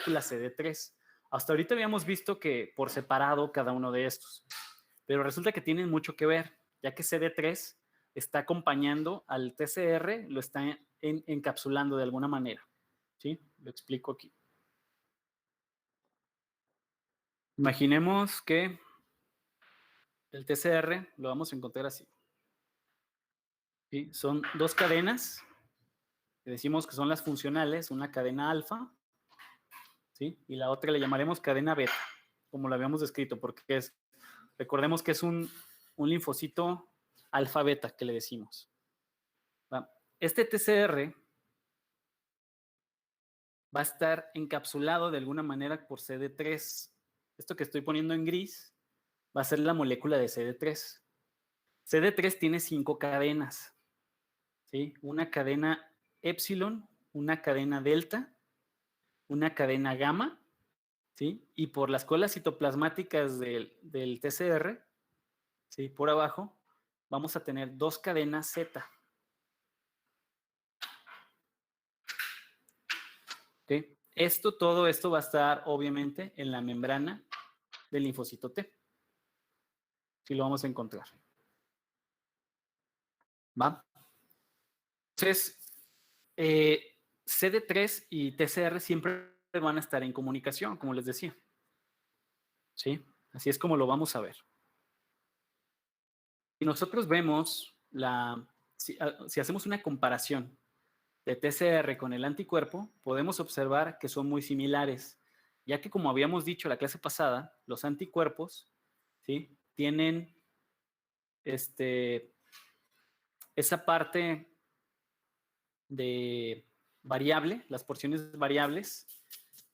la CD3. Hasta ahorita habíamos visto que por separado cada uno de estos, pero resulta que tienen mucho que ver, ya que CD3 está acompañando al TCR, lo está encapsulando de alguna manera. ¿Sí? Lo explico aquí. Imaginemos que el TCR lo vamos a encontrar así. ¿Sí? Son dos cadenas, que decimos que son las funcionales, una cadena alfa, ¿sí? Y la otra le llamaremos cadena beta, como lo habíamos descrito, porque recordemos que es un linfocito alfa-beta que le decimos. Este TCR va a estar encapsulado de alguna manera por CD3. Esto que estoy poniendo en gris va a ser la molécula de CD3. CD3 tiene 5 cadenas, ¿sí? Una cadena epsilon, una cadena delta, una cadena gamma, ¿sí? Y por las colas citoplasmáticas del TCR, ¿sí? Por abajo, vamos a tener 2 cadenas Z. ¿Okay? Todo esto va a estar, obviamente, en la membrana del linfocito T. Sí lo vamos a encontrar. ¿Va? Entonces, CD3 y TCR siempre van a estar en comunicación, como les decía. ¿Sí? Así es como lo vamos a ver. Si nosotros vemos si hacemos una comparación de TCR con el anticuerpo, podemos observar que son muy similares, ya que como habíamos dicho la clase pasada, los anticuerpos, ¿sí? Tienen esa parte de variable, las porciones variables,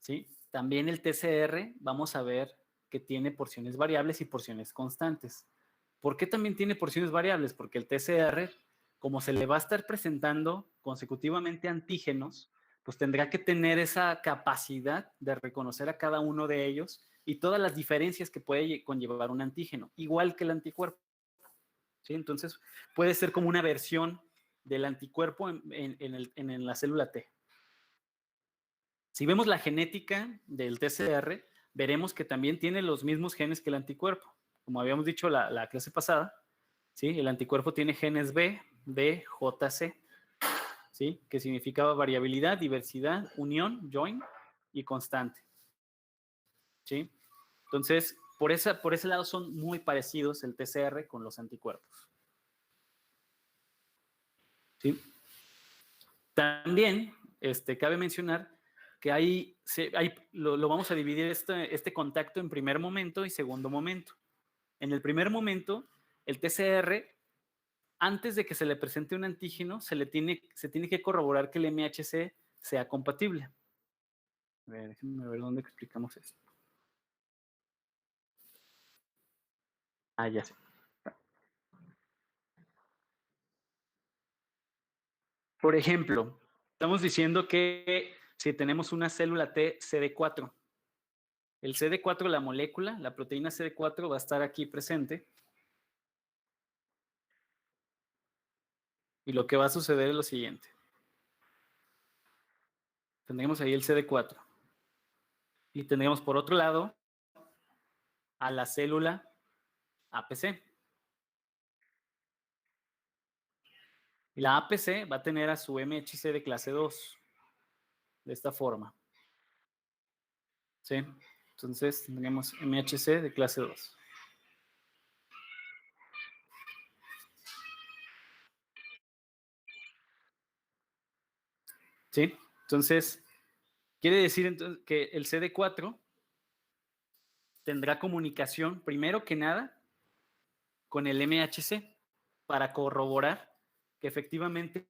¿sí? También el TCR, vamos a ver que tiene porciones variables y porciones constantes. ¿Por qué también tiene porciones variables? Porque el TCR, como se le va a estar presentando consecutivamente antígenos, pues tendrá que tener esa capacidad de reconocer a cada uno de ellos y todas las diferencias que puede conllevar un antígeno, igual que el anticuerpo. ¿Sí? Entonces, puede ser como una versión del anticuerpo en la célula T. Si vemos la genética del TCR, veremos que también tiene los mismos genes que el anticuerpo. Como habíamos dicho la clase pasada, ¿sí? El anticuerpo tiene genes B, D, J, C, ¿sí? Que significaba variabilidad, diversidad, unión, join y constante. ¿Sí? Entonces, por ese lado son muy parecidos el TCR con los anticuerpos. ¿Sí? También cabe mencionar que lo vamos a dividir este contacto en primer momento y segundo momento. En el primer momento, el TCR, antes de que se le presente un antígeno, se tiene que corroborar que el MHC sea compatible. A ver, déjenme ver dónde explicamos esto. Ah, ya sé. Por ejemplo, estamos diciendo que si tenemos una célula T CD4, el CD4, la molécula, la proteína CD4 va a estar aquí presente. Y lo que va a suceder es lo siguiente. Tendremos ahí el CD4. Y tendremos por otro lado a la célula APC. Y la APC va a tener a su MHC de clase 2. De esta forma. ¿Sí? Entonces tendremos MHC de clase 2. ¿Sí? Entonces, quiere decir entonces que el CD4 tendrá comunicación, primero que nada, con el MHC para corroborar que efectivamente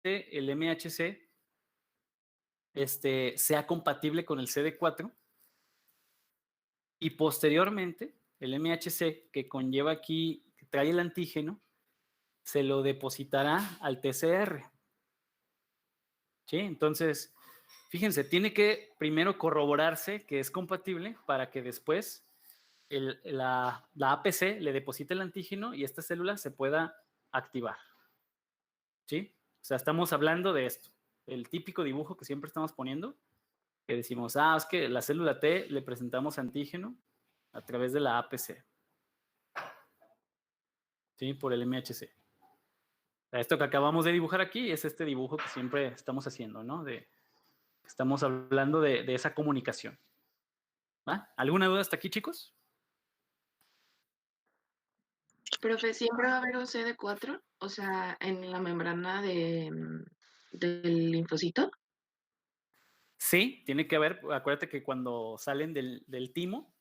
el MHC sea compatible con el CD4 y posteriormente el MHC que conlleva aquí, que trae el antígeno, se lo depositará al TCR. ¿Sí? Entonces, fíjense, tiene que primero corroborarse que es compatible para que después la APC le deposite el antígeno y esta célula se pueda activar. ¿Sí? O sea, estamos hablando de esto, el típico dibujo que siempre estamos poniendo. que decimos, es que la célula T le presentamos antígeno a través de la APC, ¿sí? Por el MHC. Esto que acabamos de dibujar aquí es este dibujo que siempre estamos haciendo, ¿no? Estamos hablando de esa comunicación. ¿Va? ¿Alguna duda hasta aquí, chicos? Profe, ¿siempre va a haber un CD4? O sea, en la membrana del linfocito. Sí, tiene que haber. Acuérdate que cuando salen del timo,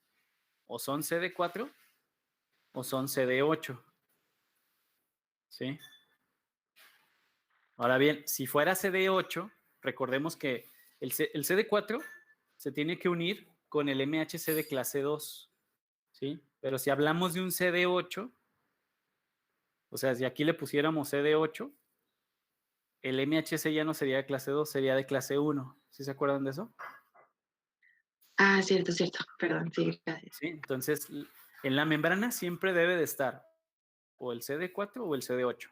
o son CD4 o son CD8. ¿Sí? Ahora bien, si fuera CD8, recordemos que el CD4 se tiene que unir con el MHC de clase 2. ¿Sí? Pero si hablamos de un CD8, o sea, si aquí le pusiéramos CD8, el MHC ya no sería de clase 2, sería de clase 1. ¿Sí se acuerdan de eso? Ah, cierto, cierto. Perdón, sí, gracias. ¿Sí? Entonces, en la membrana siempre debe de estar o el CD4 o el CD8,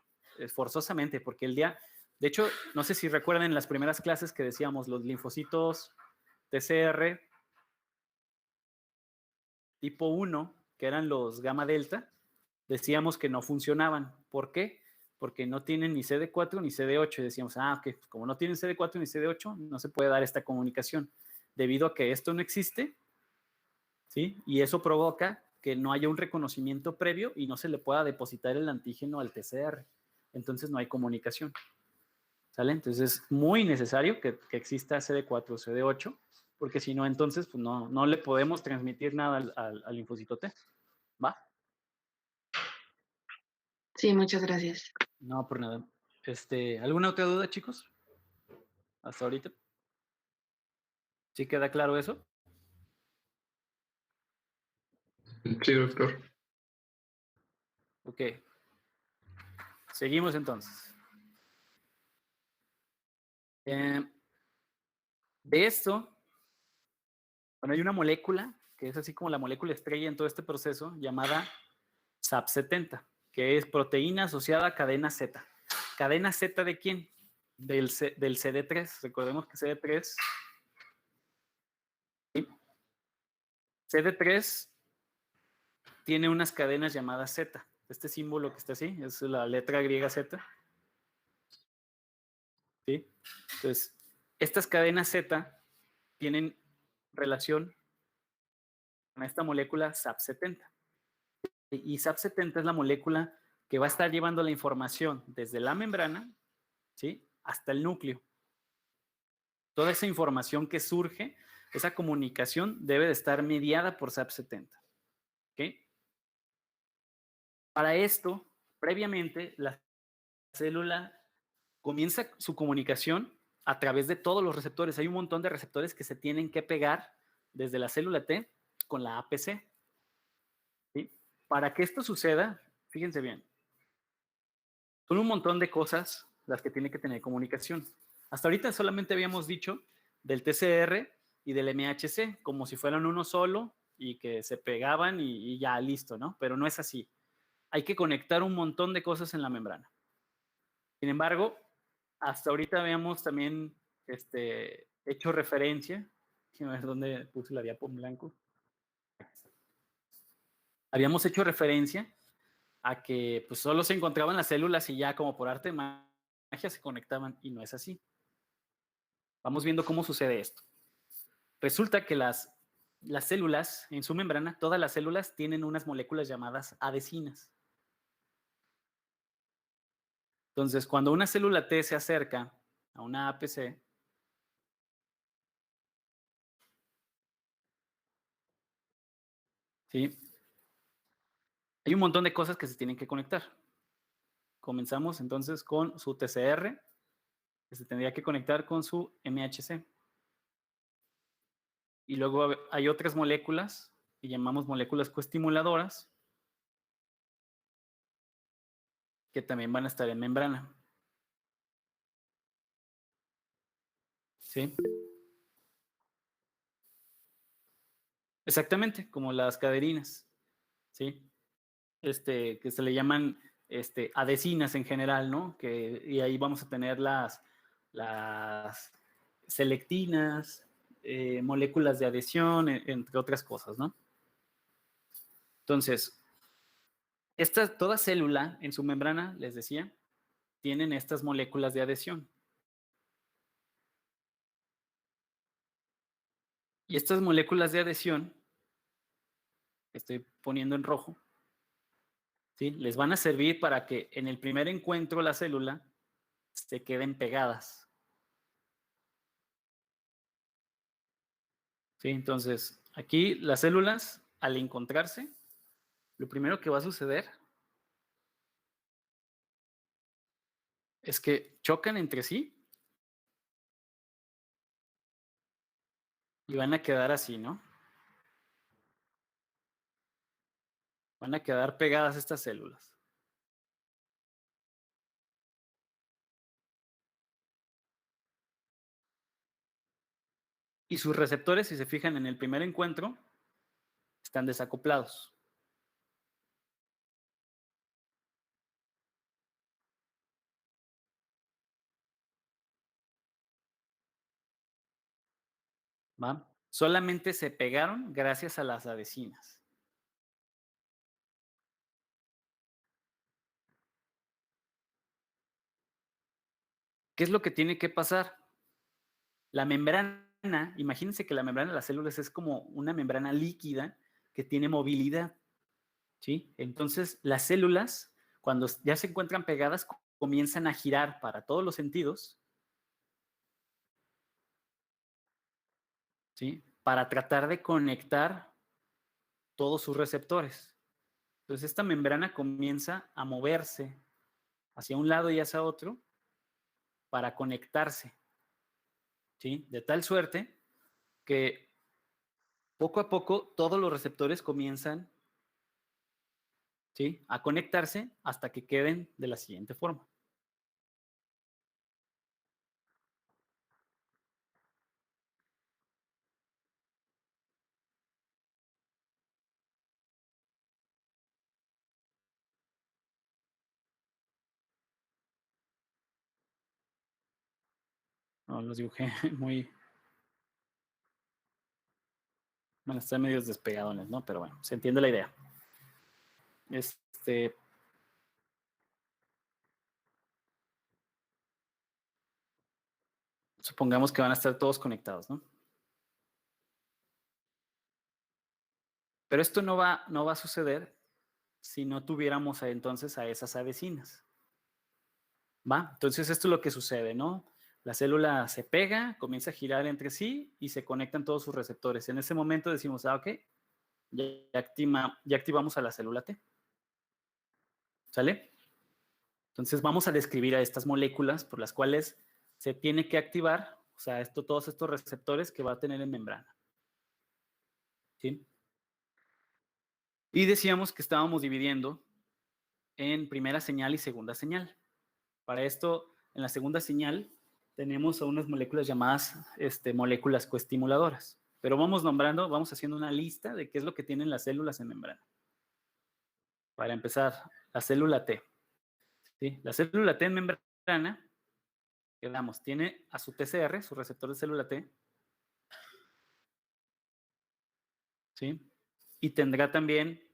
forzosamente, porque de hecho, no sé si recuerdan en las primeras clases que decíamos los linfocitos TCR tipo 1, que eran los gamma delta, decíamos que no funcionaban. ¿Por qué? Porque no tienen ni CD4 ni CD8. Y decíamos, que como no tienen CD4 ni CD8, no se puede dar esta comunicación. Debido a que esto no existe, ¿sí? Y eso provoca que no haya un reconocimiento previo y no se le pueda depositar el antígeno al TCR. Entonces no hay comunicación. ¿Sale? Entonces es muy necesario que exista CD4 o CD8, porque si no, entonces pues no le podemos transmitir nada al linfocito T. ¿Va? Sí, muchas gracias. No, por nada. ¿Alguna otra duda, chicos? Hasta ahorita. ¿Sí queda claro eso? Sí, doctor. Ok. Seguimos entonces. De esto, bueno, hay una molécula que es así como la molécula estrella en todo este proceso, llamada SAP70, que es proteína asociada a cadena Z. ¿Cadena Z de quién? Del CD3. Recordemos que CD3 tiene unas cadenas llamadas Z. Este símbolo que está así es la letra griega Z. ¿Sí? Entonces, estas cadenas Z tienen relación con esta molécula SAP70. Y SAP70 es la molécula que va a estar llevando la información desde la membrana, ¿sí?, hasta el núcleo. Toda esa información que surge, esa comunicación debe de estar mediada por SAP70. ¿Ok? Para esto, previamente, la célula comienza su comunicación a través de todos los receptores. Hay un montón de receptores que se tienen que pegar desde la célula T con la APC. ¿Sí? Para que esto suceda, fíjense bien, son un montón de cosas las que tiene que tener comunicación. Hasta ahorita solamente habíamos dicho del TCR y del MHC, como si fueran uno solo y que se pegaban y ya listo, ¿no? Pero no es así. Hay que conectar un montón de cosas en la membrana. Sin embargo, hasta ahorita habíamos también hecho referencia, a ver dónde puse la diapo en blanco. Habíamos hecho referencia a que pues solo se encontraban las células y ya como por arte de magia se conectaban, y no es así. Vamos viendo cómo sucede esto. Resulta que las células en su membrana, todas las células tienen unas moléculas llamadas adhesinas. Entonces, cuando una célula T se acerca a una APC, ¿sí?, hay un montón de cosas que se tienen que conectar. Comenzamos entonces con su TCR, que se tendría que conectar con su MHC. Y luego hay otras moléculas que llamamos moléculas coestimuladoras, que también van a estar en membrana. ¿Sí? Exactamente, como las caderinas. ¿Sí? Que se le llaman adhesinas en general, ¿no? Y ahí vamos a tener las selectinas, moléculas de adhesión, entre otras cosas, ¿no? Entonces, toda célula en su membrana, les decía, tienen estas moléculas de adhesión. Y estas moléculas de adhesión, que estoy poniendo en rojo, ¿sí? Les van a servir para que en el primer encuentro la célula se queden pegadas. ¿Sí? Entonces, aquí las células, al encontrarse, lo primero que va a suceder es que chocan entre sí y van a quedar así, ¿no? Van a quedar pegadas estas células. Y sus receptores, si se fijan en el primer encuentro, están desacoplados. ¿Va? Solamente se pegaron gracias a las adhesinas. ¿Qué es lo que tiene que pasar? La membrana, imagínense que la membrana de las células es como una membrana líquida que tiene movilidad, ¿sí? Entonces, las células, cuando ya se encuentran pegadas, comienzan a girar para todos los sentidos, ¿sí? Para tratar de conectar todos sus receptores. Entonces, esta membrana comienza a moverse hacia un lado y hacia otro para conectarse, ¿sí? De tal suerte que poco a poco todos los receptores comienzan, ¿sí?, a conectarse hasta que queden de la siguiente forma. No, los dibujé muy... Bueno, están medios despegadones, ¿no? Pero bueno, se entiende la idea. Supongamos que van a estar todos conectados, ¿no? Pero esto no va a suceder si no tuviéramos entonces a esas adhesinas. ¿Va? Entonces esto es lo que sucede, ¿no? La célula se pega, comienza a girar entre sí y se conectan todos sus receptores. En ese momento decimos, ok, ya activamos a la célula T. ¿Sale? Entonces vamos a describir a estas moléculas por las cuales se tiene que activar, o sea, todos estos receptores que va a tener en membrana. ¿Sí? Y decíamos que estábamos dividiendo en primera señal y segunda señal. Para esto, en la segunda señal, tenemos a unas moléculas llamadas moléculas coestimuladoras. Pero vamos nombrando, vamos haciendo una lista de qué es lo que tienen las células en membrana. Para empezar, la célula T. ¿Sí? La célula T en membrana, quedamos, tiene a su TCR, su receptor de célula T, ¿sí? Y tendrá también,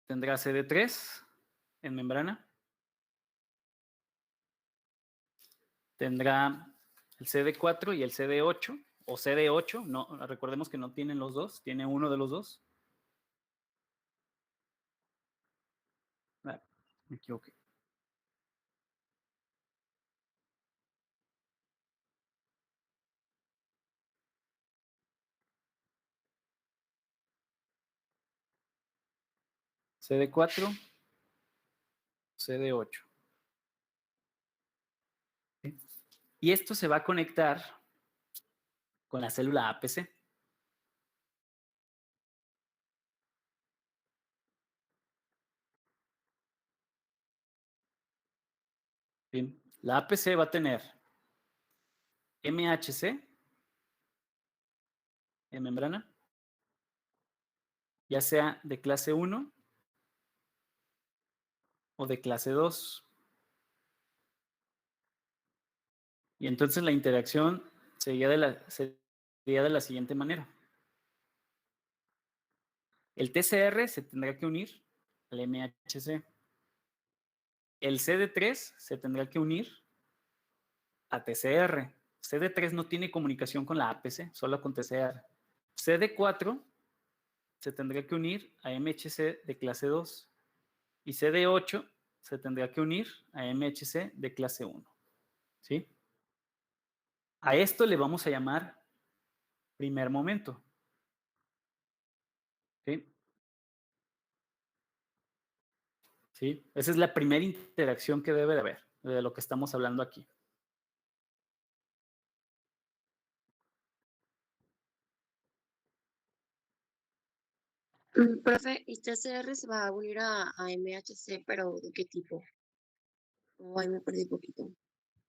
tendrá CD3 en membrana, tendrá el CD4 y el CD8, o CD8, no, recordemos que no tienen los dos, tiene uno de los dos. Ah, me equivoqué. CD4, CD8. ¿Sí? Y esto se va a conectar con la célula APC. ¿Sí? La APC va a tener MHC en membrana, ya sea de clase 1 o de clase 2. Y entonces la interacción sería de la siguiente manera. El TCR se tendrá que unir al MHC. El CD3 se tendrá que unir a TCR. CD3 no tiene comunicación con la APC, solo con TCR. CD4 se tendrá que unir a MHC de clase 2 y CD8 se tendrá que unir a MHC de clase 1. ¿Sí? A esto le vamos a llamar primer momento. ¿Sí? ¿Sí? Esa es la primera interacción que debe de haber, de lo que estamos hablando aquí. Profe, ¿y TCR se va a unir a MHC, pero de qué tipo? Oh, ahí me perdí un poquito.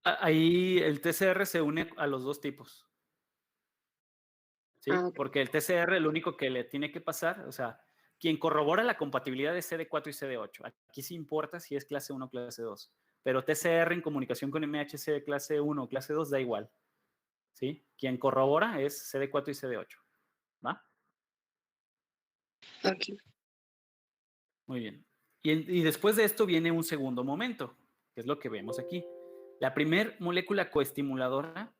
Ahí el TCR se une a los dos tipos. ¿Sí? Ok. Porque el TCR lo único que le tiene que pasar, o sea, quien corrobora la compatibilidad de CD4 y CD8. Aquí sí importa si es clase 1 o clase 2. Pero TCR en comunicación con MHC de clase 1 o clase 2 da igual. ¿Sí? Quien corrobora es CD4 y CD8. ¿Va? Ok. Muy bien. Y después de esto viene un segundo momento, que es lo que vemos aquí. La primer molécula coestimuladora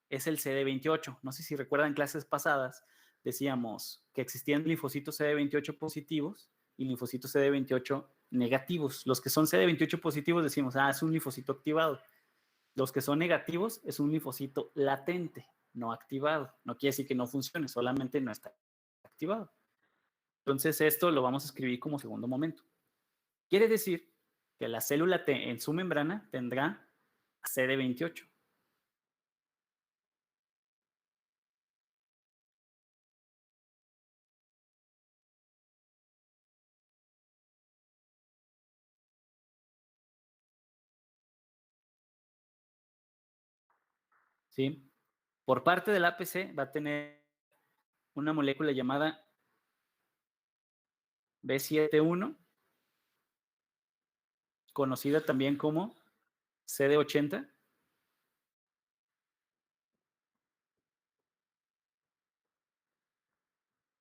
es el CD28. No sé si recuerdan clases pasadas, decíamos que existían linfocitos CD28 positivos y linfocitos CD28 negativos. Los que son CD28 positivos decimos, es un linfocito activado. Los que son negativos es un linfocito latente, no activado. No quiere decir que no funcione, solamente no está activado. Entonces esto lo vamos a escribir como segundo momento. Quiere decir que la célula T en su membrana tendrá CD28. ¿Sí? Por parte del APC va a tener una molécula llamada B71, conocida también como CD80.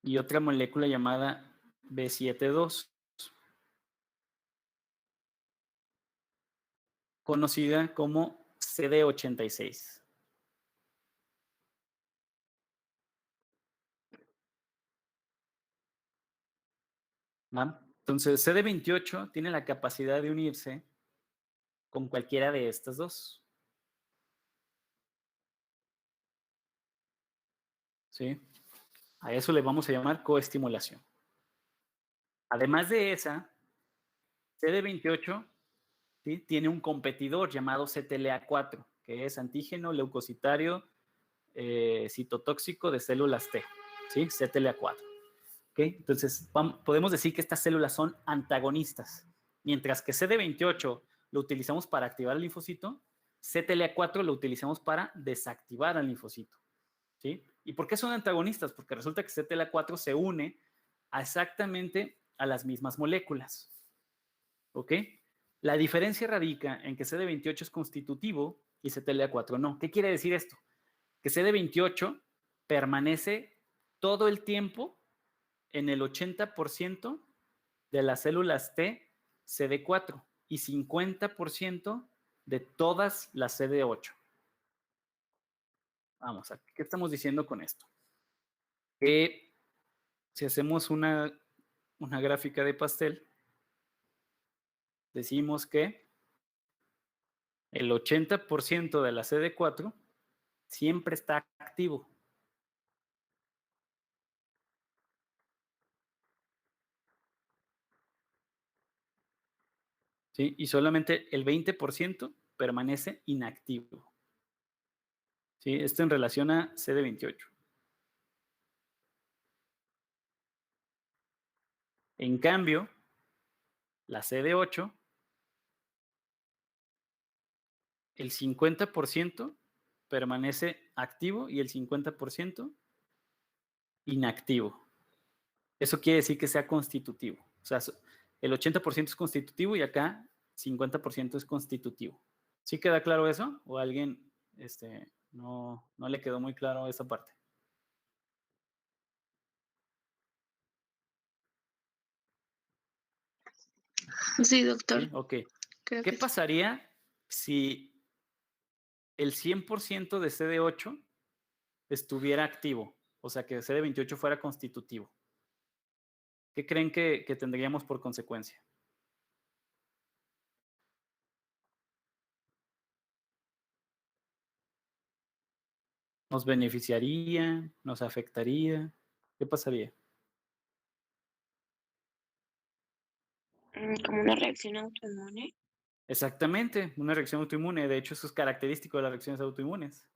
Y otra molécula llamada B72, conocida como CD86. ¿Va? Entonces, CD28 tiene la capacidad de unirse con cualquiera de estas dos. ¿Sí? A eso le vamos a llamar coestimulación. Además de esa, CD28, ¿sí?, tiene un competidor llamado CTLA4, que es antígeno leucocitario citotóxico de células T, ¿sí? CTLA4. ¿Okay? Entonces, podemos decir que estas células son antagonistas. Mientras que CD28 lo utilizamos para activar el linfocito, CTLA4 lo utilizamos para desactivar al linfocito. ¿Sí? ¿Y por qué son antagonistas? Porque resulta que CTLA4 se une exactamente a las mismas moléculas. ¿Ok? La diferencia radica en que CD28 es constitutivo y CTLA4 no. ¿Qué quiere decir esto? Que CD28 permanece todo el tiempo en el 80% de las células T CD4 y 50% de todas las CD8. Vamos, ¿qué estamos diciendo con esto? Que si hacemos una gráfica de pastel, decimos que el 80% de la CD4 siempre está activo. ¿Sí? Y solamente el 20% permanece inactivo. ¿Sí? Esto en relación a CD28. En cambio, la CD8, el 50% permanece activo y el 50% inactivo. Eso quiere decir que sea constitutivo. O sea, el 80% es constitutivo y acá 50% es constitutivo. ¿Sí queda claro eso? ¿O alguien no le quedó muy claro esa parte. Sí, doctor. ¿Sí? Ok. Creo ¿Qué que sí. pasaría si el 100% de CD8 estuviera activo? O sea, que CD28 fuera constitutivo. ¿Qué creen que tendríamos por consecuencia? ¿Nos beneficiaría? ¿Nos afectaría? ¿Qué pasaría? Como una reacción autoinmune. Exactamente, una reacción autoinmune. De hecho, eso es característico de las reacciones autoinmunes.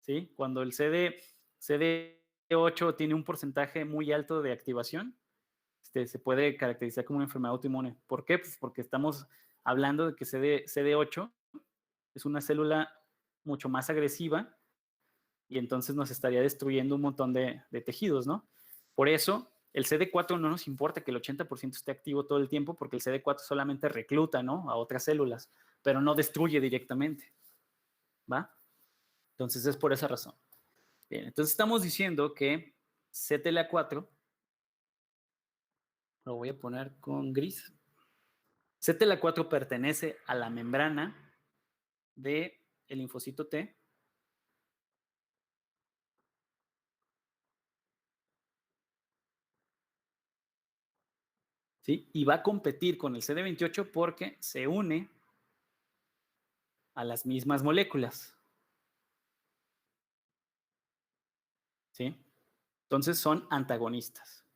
¿Sí? Cuando el CD8 tiene un porcentaje muy alto de activación, se puede caracterizar como una enfermedad autoinmune. ¿Por qué? Pues porque estamos hablando de que CD8 es una célula mucho más agresiva y entonces nos estaría destruyendo un montón de tejidos, ¿no? Por eso, el CD4 no nos importa que el 80% esté activo todo el tiempo, porque el CD4 solamente recluta, ¿no?, a otras células, pero no destruye directamente, ¿va? Entonces es por esa razón. Bien, entonces estamos diciendo que CTLA4, lo voy a poner con gris, CTLA4 pertenece a la membrana del linfocito T, ¿sí? Y va a competir con el CD28 porque se une a las mismas moléculas, ¿sí? Entonces son antagonistas,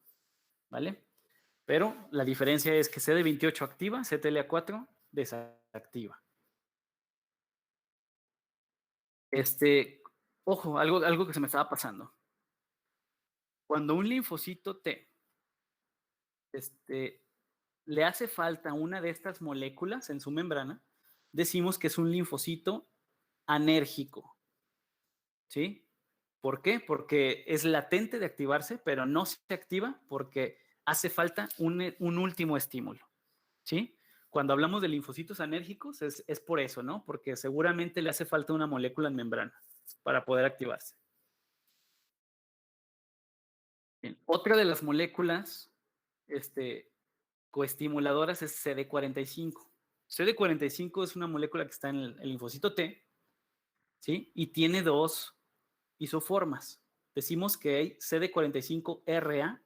¿vale? Pero la diferencia es que CD28 activa, CTLA4 desactiva. Ojo, algo que se me estaba pasando. Cuando un linfocito T le hace falta una de estas moléculas en su membrana, decimos que es un linfocito anérgico, ¿sí? ¿Por qué? Porque es latente de activarse, pero no se activa porque hace falta un último estímulo, ¿sí? Cuando hablamos de linfocitos anérgicos es por eso, ¿no? Porque seguramente le hace falta una molécula en membrana para poder activarse. Bien. Otra de las moléculas coestimuladoras es CD45. CD45 es una molécula que está en el linfocito T, ¿sí? Y tiene dos isoformas. Decimos que hay CD45RA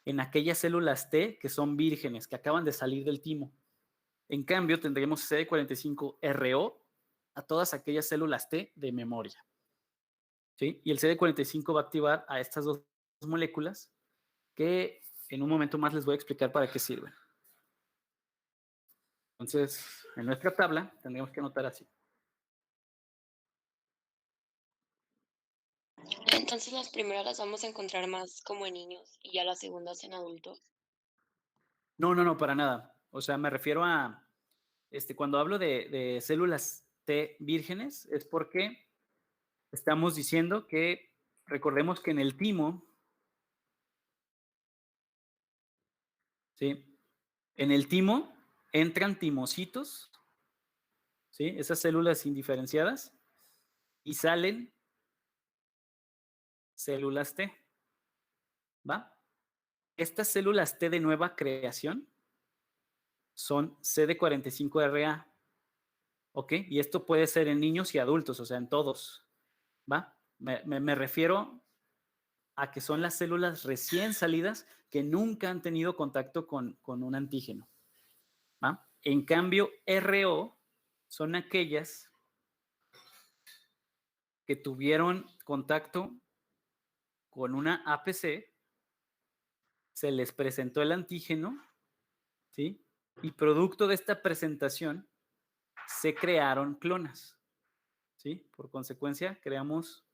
en aquellas células T que son vírgenes, que acaban de salir del timo. En cambio, tendremos CD45RO a todas aquellas células T de memoria, ¿sí? Y el CD45 va a activar a estas dos moléculas que en un momento más les voy a explicar para qué sirven. Entonces, en nuestra tabla tendríamos que anotar así. Entonces las primeras las vamos a encontrar más como en niños y ya las segundas en adultos. No, para nada. O sea, me refiero a, cuando hablo de células T vírgenes, es porque estamos diciendo que, recordemos que en el timo, ¿sí? En el timo entran timocitos, ¿sí? Esas células indiferenciadas, y salen células T, ¿va? Estas células T de nueva creación son CD45RA, ¿ok? Y esto puede ser en niños y adultos, o sea, en todos, ¿va? Me refiero a que son las células recién salidas que nunca han tenido contacto con un antígeno, ¿va? En cambio, RO son aquellas que tuvieron contacto con una APC, se les presentó el antígeno, ¿sí? Y producto de esta presentación se crearon clonas, ¿sí? Por consecuencia, creamos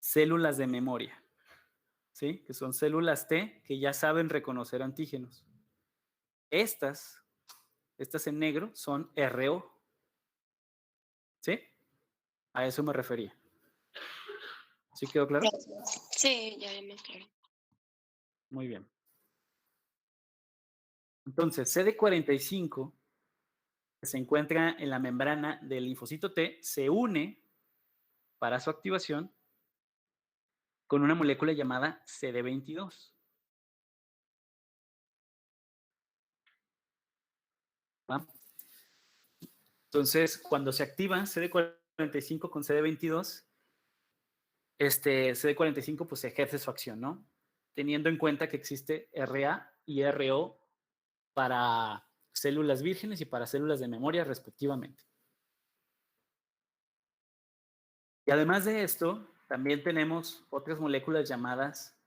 células de memoria, ¿sí? Que son células T que ya saben reconocer antígenos. Estas en negro son RO, ¿sí? A eso me refería. ¿Sí quedó claro? Sí, ya más claro. Muy bien. Entonces, CD45 se encuentra en la membrana del linfocito T se une para su activación con una molécula llamada CD22. ¿Va? Entonces, cuando se activa CD45 con CD22, CD45 pues ejerce su acción, ¿no? Teniendo en cuenta que existe RA y RO para células vírgenes y para células de memoria respectivamente. Y además de esto, también tenemos otras moléculas llamadas,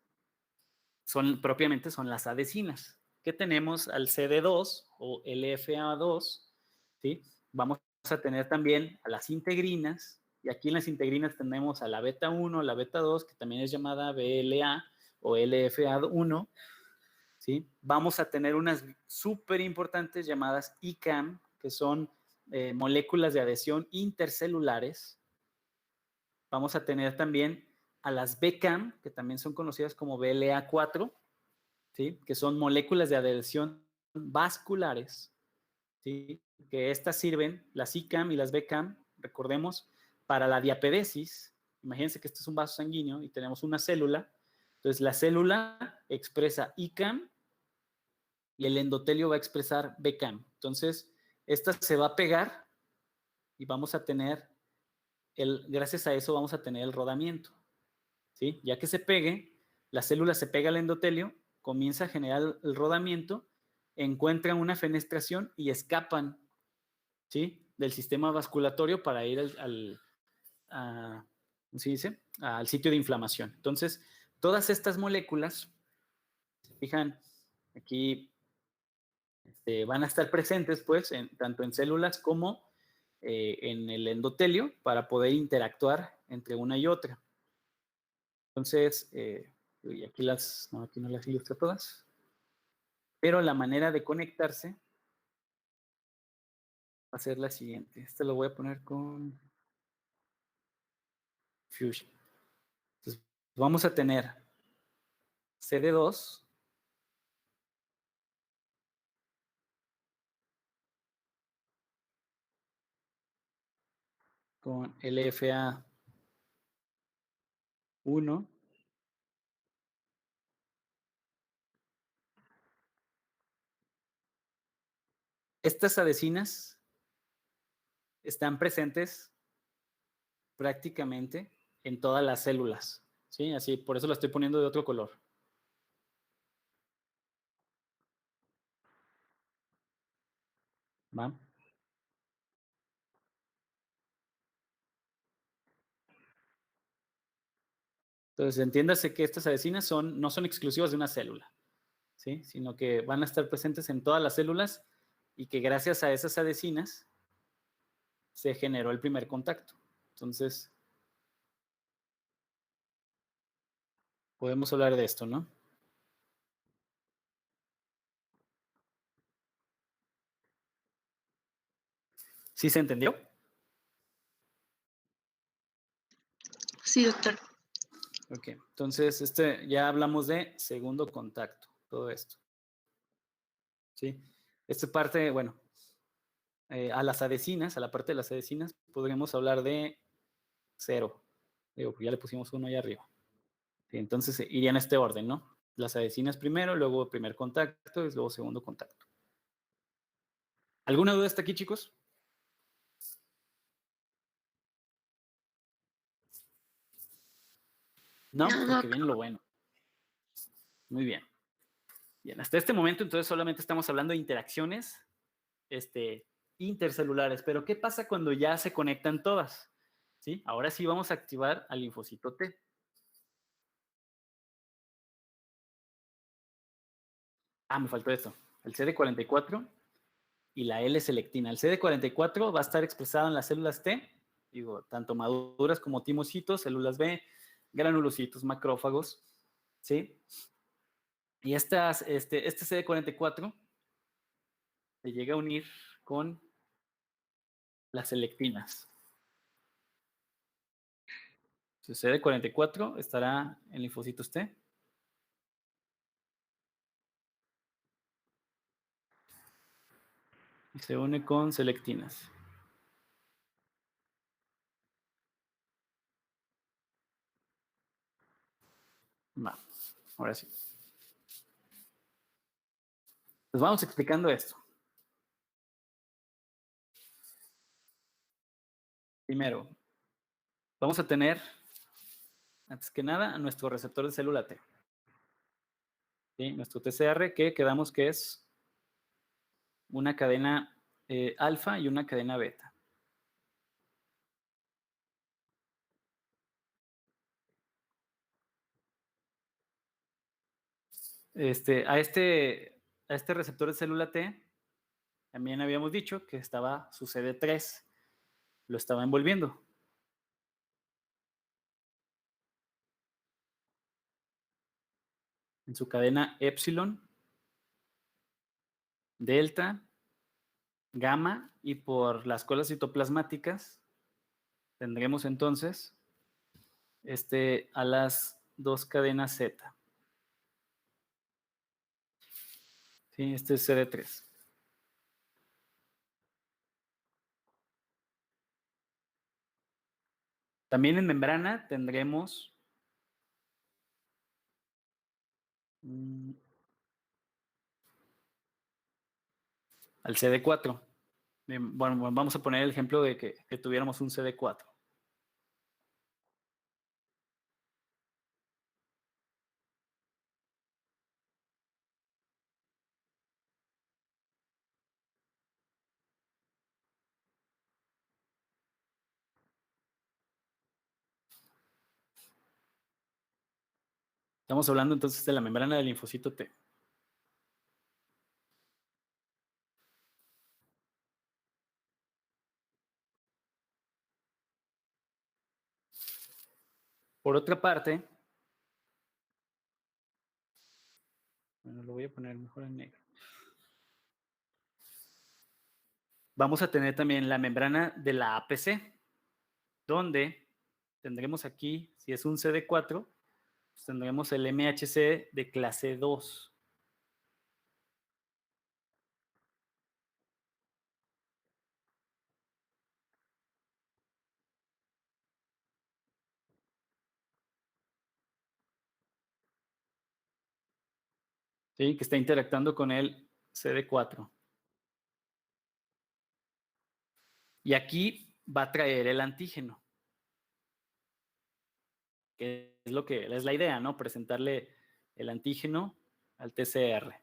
propiamente son las adhesinas, que tenemos al CD2 o LFA2, ¿sí? Vamos a tener también a las integrinas, y aquí en las integrinas tenemos a la beta 1, la beta 2, que también es llamada BLA o LFA1, ¿sí? Vamos a tener unas súper importantes llamadas ICAM, que son moléculas de adhesión intercelulares. Vamos a tener también a las BCAM, que también son conocidas como BLA4, ¿sí? Que son moléculas de adhesión vasculares, ¿sí? Que estas sirven, las ICAM y las BCAM, recordemos, para la diapedesis. Imagínense que este es un vaso sanguíneo y tenemos una célula. Entonces, la célula expresa ICAM y el endotelio va a expresar BCAM. Entonces, esta se va a pegar y vamos a tener, gracias a eso vamos a tener el rodamiento, ¿sí? Ya que se pegue, la célula se pega al endotelio, comienza a generar el rodamiento, encuentran una fenestración y escapan, ¿sí? Del sistema vasculatorio para ir ¿cómo se dice? Al sitio de inflamación. Entonces, todas estas moléculas, se fijan, aquí van a estar presentes, pues, tanto en células como en el endotelio para poder interactuar entre una y otra. Entonces, y aquí aquí no las ilustro todas, pero la manera de conectarse va a ser la siguiente. Este lo voy a poner con Fusion. Entonces, vamos a tener CD2 con LFA1. Estas adhesinas están presentes prácticamente en todas las células, ¿sí? Así, por eso la estoy poniendo de otro color. ¿Va? Entonces, entiéndase que estas adhesinas no son exclusivas de una célula, ¿sí? Sino que van a estar presentes en todas las células y que gracias a esas adhesinas se generó el primer contacto. Entonces, podemos hablar de esto, ¿no? ¿Sí se entendió? Sí, doctor. Ok, entonces ya hablamos de segundo contacto, todo esto. ¿Sí? Esta parte, bueno, a las adhesinas, a la parte de las adhesinas, podríamos hablar de 0. Digo, ya le pusimos 1 ahí arriba. Sí, entonces iría en este orden, ¿no? Las adhesinas primero, luego primer contacto y luego segundo contacto. ¿Alguna duda hasta aquí, chicos? No, porque viene lo bueno. Muy bien. Bien, hasta este momento entonces solamente estamos hablando de interacciones intercelulares, pero ¿qué pasa cuando ya se conectan todas? ¿Sí? Ahora sí vamos a activar al linfocito T. Me faltó esto. El CD44 y la L-selectina. El CD44 va a estar expresado en las células T, digo, tanto maduras como timocitos, células B, granulocitos, macrófagos, ¿sí? Y este CD44 se llega a unir con las selectinas. Entonces, CD44 estará en linfocitos T. Y se une con selectinas. Va, ahora sí. Les vamos explicando esto. Primero, vamos a tener, antes que nada, a nuestro receptor de célula T. ¿Sí? Nuestro TCR, que quedamos que es una cadena alfa y una cadena beta. A este receptor de célula T también habíamos dicho que estaba su CD3, lo estaba envolviendo. En su cadena epsilon, delta, gamma, y por las colas citoplasmáticas tendremos entonces a las dos cadenas Z. ¿Sí? Este es CD3. También en membrana tendremos al CD4. Bueno, vamos a poner el ejemplo de que tuviéramos un CD4. Estamos hablando entonces de la membrana del linfocito T. Por otra parte, bueno, lo voy a poner mejor en negro. Vamos a tener también la membrana de la APC, donde tendremos aquí, si es un CD4, pues tendremos el MHC de clase 2. ¿Sí? Que está interactuando con el CD4. Y aquí va a traer el antígeno, que es lo que es la idea, ¿no? Presentarle el antígeno al TCR.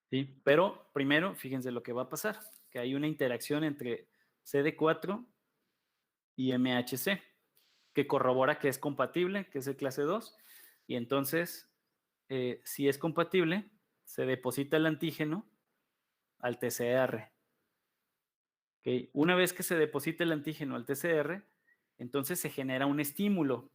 ¿Sí? Pero primero, fíjense lo que va a pasar, que hay una interacción entre CD4 y MHC, que corrobora que es compatible, que es el clase 2, y entonces, si es compatible, se deposita el antígeno al TCR. ¿Okay? Una vez que se deposita el antígeno al TCR, entonces se genera un estímulo.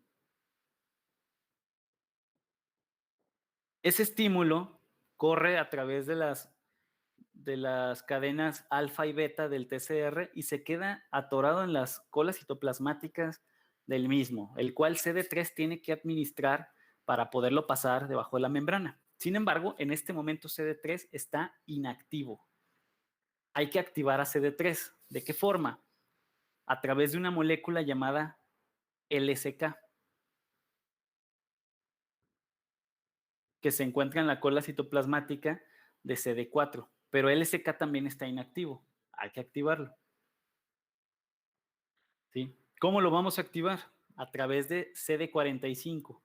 Ese estímulo corre a través de las cadenas alfa y beta del TCR y se queda atorado en las colas citoplasmáticas del mismo, el cual CD3 tiene que administrar para poderlo pasar debajo de la membrana. Sin embargo, en este momento CD3 está inactivo. Hay que activar a CD3. ¿De qué forma? A través de una molécula llamada LSK, que se encuentra en la cola citoplasmática de CD4, pero LSK también está inactivo. Hay que activarlo. ¿Sí? ¿Cómo lo vamos a activar? A través de CD45.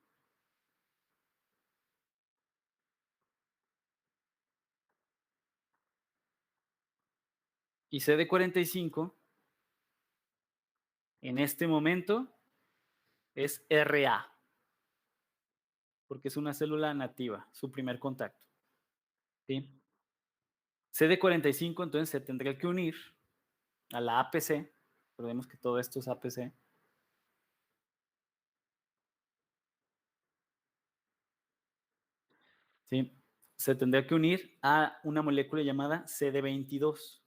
Y CD45 en este momento es RA, porque es una célula nativa, su primer contacto. ¿Sí? CD45 entonces se tendría que unir a la APC, recordemos que todo esto es APC, ¿sí? Se tendría que unir a una molécula llamada CD22.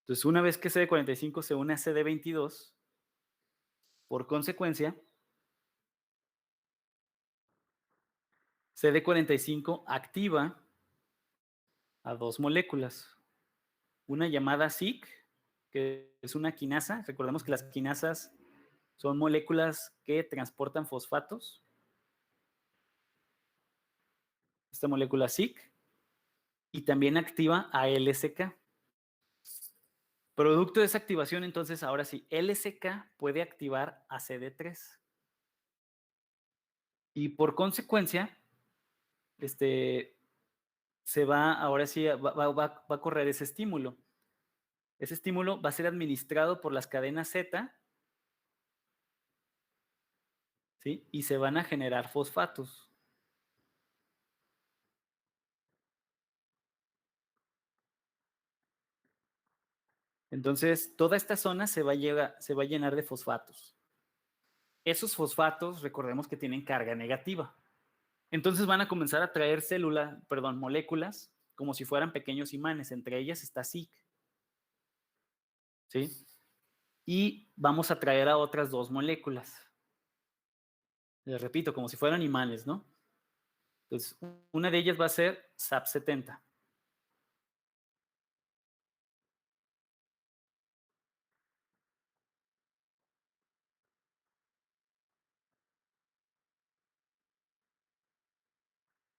Entonces, una vez que CD45 se une a CD22, Por consecuencia, CD45 activa a dos moléculas. Una llamada SIC, que es una quinasa. Recordemos que las quinasas son moléculas que transportan fosfatos. Esta molécula SIC. Y también activa a LSK. Producto de esa activación, entonces, ahora sí, LSK puede activar a CD3. Y por consecuencia, se va, ahora sí, va a correr ese estímulo. Ese estímulo va a ser administrado por las cadenas Z, ¿sí? Y se van a generar fosfatos. Entonces, toda esta zona se va a llenar de fosfatos. Esos fosfatos, recordemos que tienen carga negativa. Entonces van a comenzar a traer moléculas como si fueran pequeños imanes. Entre ellas está SIC. ¿Sí? Y vamos a traer a otras dos moléculas. Les repito, como si fueran imanes, ¿no? Entonces, una de ellas va a ser SAP70.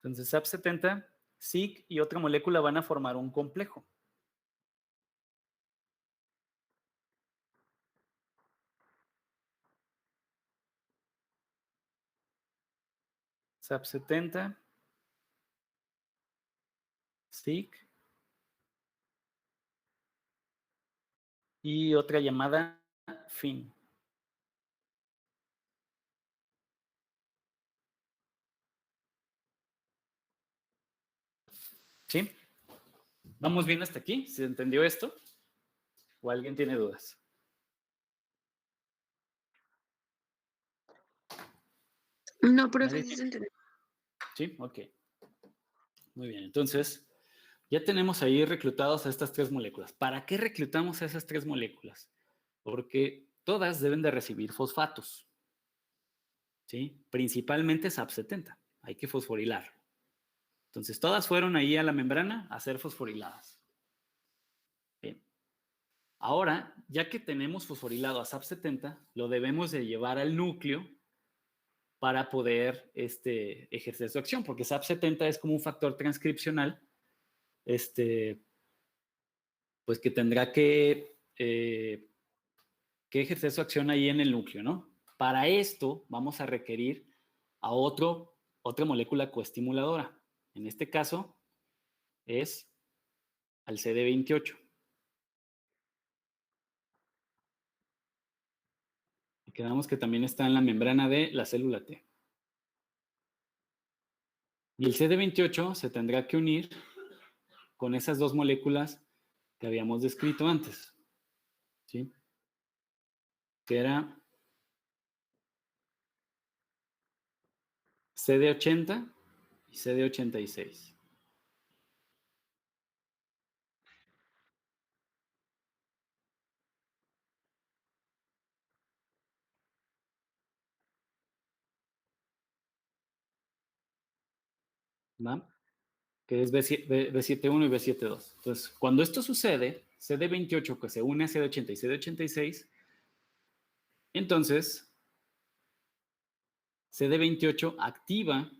Entonces, SAP70, SIC y otra molécula van a formar un complejo. SAP70, SIC y otra llamada FIN. ¿Sí? ¿Vamos bien hasta aquí? ¿Se entendió esto? ¿O alguien tiene dudas? No, profe, ¿Nadie sí se tiene? entendió. Sí, ok. Muy bien, entonces ya tenemos ahí reclutados a estas tres moléculas. ¿Para qué reclutamos a esas tres moléculas? Porque todas deben de recibir fosfatos, ¿sí? Principalmente SAP70. Hay que fosforilar. Entonces, todas fueron ahí a la membrana a ser fosforiladas. Bien. Ahora, ya que tenemos fosforilado a SAP70, lo debemos de llevar al núcleo para poder ejercer su acción, porque SAP70 es como un factor transcripcional, pues que tendrá que ejercer su acción ahí en el núcleo, ¿no? Para esto vamos a requerir a otra molécula coestimuladora. En este caso es al CD28. Y quedamos que también está en la membrana de la célula T. Y el CD28 se tendrá que unir con esas dos moléculas que habíamos descrito antes, ¿sí? Que era CD80 y CD86. ¿Va? Que es B71 y B72. Entonces, cuando esto sucede, CD28 que se une a CD80 y CD86, entonces CD28 activa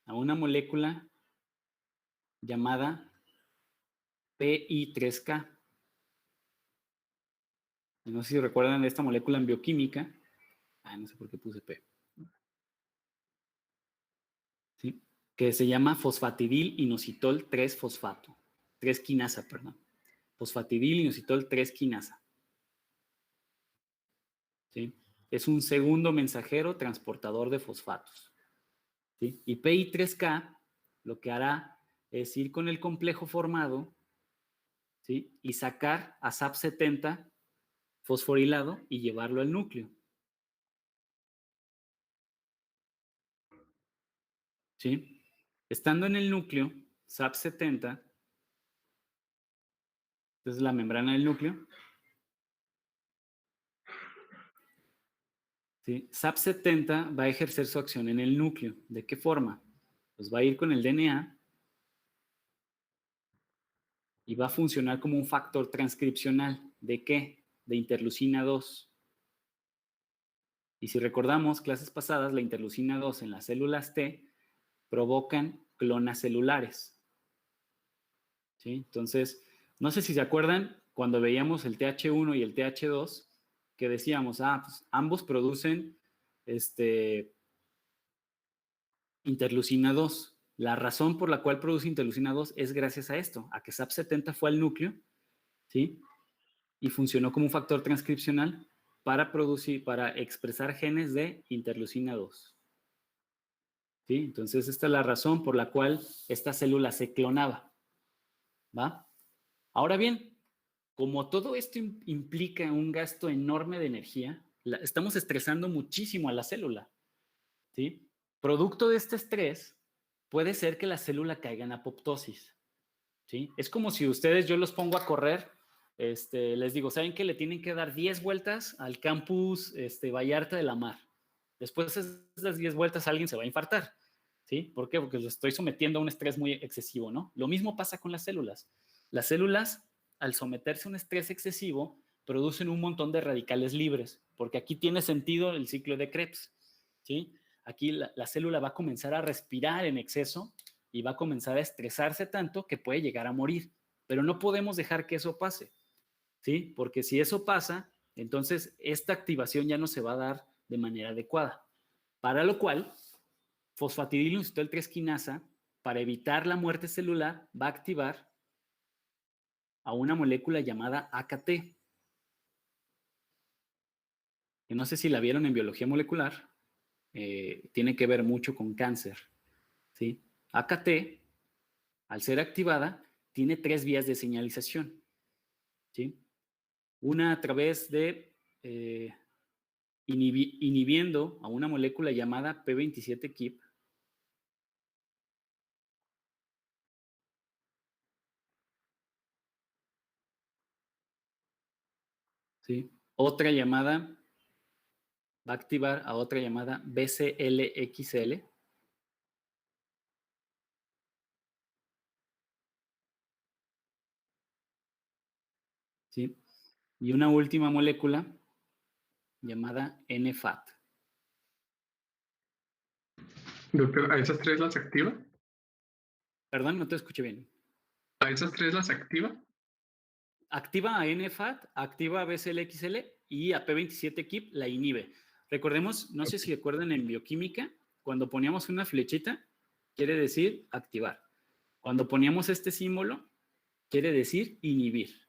a una molécula llamada PI3K. No sé si recuerdan de esta molécula en bioquímica. No sé por qué puse P. ¿Sí? Que se llama fosfatidil inositol 3-fosfato. 3-quinasa, perdón. Fosfatidil inositol 3-quinasa. ¿Sí? Es un segundo mensajero transportador de fosfatos. ¿Sí? Y PI3K lo que hará es ir con el complejo formado, ¿sí? Y sacar a SAP70 fosforilado y llevarlo al núcleo. ¿Sí? Estando en el núcleo, SAP70, esta es la membrana del núcleo, ¿sí? SAP70 va a ejercer su acción en el núcleo. ¿De qué forma? Pues va a ir con el DNA y va a funcionar como un factor transcripcional. ¿De qué? De interleucina 2. Y si recordamos clases pasadas, la interleucina 2 en las células T provocan clonas celulares. ¿Sí? Entonces, no sé si se acuerdan cuando veíamos el TH1 y el TH2, que decíamos, pues ambos producen interleucina 2. La razón por la cual produce interleucina 2 es gracias a esto, a que SAP70 fue al núcleo, ¿sí? Y funcionó como un factor transcripcional para expresar genes de interleucina 2. ¿Sí? Entonces, esta es la razón por la cual esta célula se clonaba. ¿Va? Ahora bien, como todo esto implica un gasto enorme de energía, estamos estresando muchísimo a la célula. ¿Sí? Producto de este estrés, puede ser que la célula caiga en apoptosis. ¿Sí? Es como si yo los pongo a correr, les digo, ¿saben que le tienen que dar 10 vueltas al campus Vallarta de la Mar? Después de esas 10 vueltas alguien se va a infartar. ¿Sí? ¿Por qué? Porque lo estoy sometiendo a un estrés muy excesivo, ¿no? Lo mismo pasa con las células. Las células, al someterse a un estrés excesivo, producen un montón de radicales libres, porque aquí tiene sentido el ciclo de Krebs, ¿sí? Aquí la célula va a comenzar a respirar en exceso y va a comenzar a estresarse tanto que puede llegar a morir. Pero no podemos dejar que eso pase, ¿sí? Porque si eso pasa, entonces esta activación ya no se va a dar de manera adecuada. Para lo cual, fosfatidilinositol 3 quinasa, para evitar la muerte celular, va a activar a una molécula llamada AKT, que no sé si la vieron en biología molecular, tiene que ver mucho con cáncer, ¿sí? AKT, al ser activada, tiene 3 vías de señalización, ¿sí? Una a través de inhibiendo a una molécula llamada P27-KIP, ¿sí? Otra llamada va a activar a otra llamada BCLXL, ¿sí? Y una última molécula llamada NFAT. Doctor, ¿a esas tres las activa? Perdón, no te escuché bien. ¿A esas tres las activa? Activa a NFAT, activa a BCLXL y a P27-KIP la inhibe. Recordemos, no sé si recuerdan en bioquímica, cuando poníamos una flechita, quiere decir activar. Cuando poníamos este símbolo, quiere decir inhibir.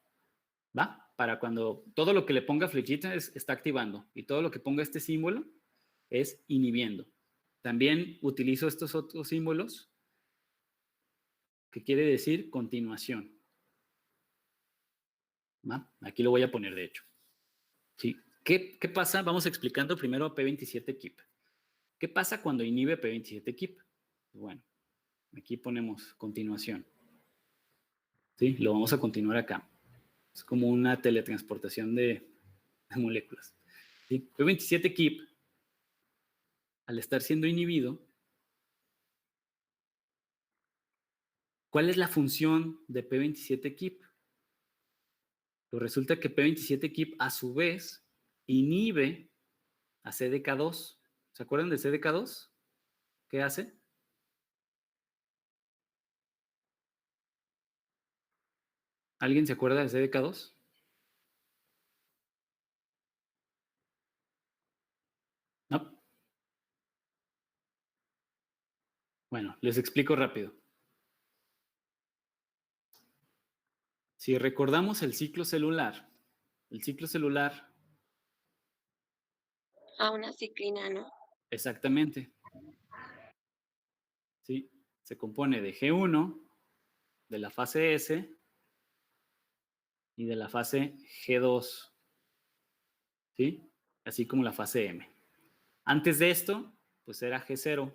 ¿Va? Para cuando todo lo que le ponga flechita está activando y todo lo que ponga este símbolo es inhibiendo. También utilizo estos otros símbolos que quiere decir continuación. ¿Va? Aquí lo voy a poner de hecho. ¿Sí? ¿Qué pasa? Vamos explicando primero P27-KIP. ¿Qué pasa cuando inhibe P27-KIP? Bueno, aquí ponemos continuación. ¿Sí? Lo vamos a continuar acá. Es como una teletransportación de moléculas. ¿Sí? P27-KIP, al estar siendo inhibido, ¿cuál es la función de P27-KIP? Pues resulta que P27-KIP a su vez inhibe a CDK2. ¿Se acuerdan de CDK2? ¿Qué hace? ¿Alguien se acuerda de CDK2? ¿No? Bueno, les explico rápido. Si recordamos el ciclo celular A una ciclina, ¿no? exactamente, ¿sí? Se compone de G1, de la fase S y de la fase G2, ¿sí? Así como la fase M. Antes de esto, pues era G0,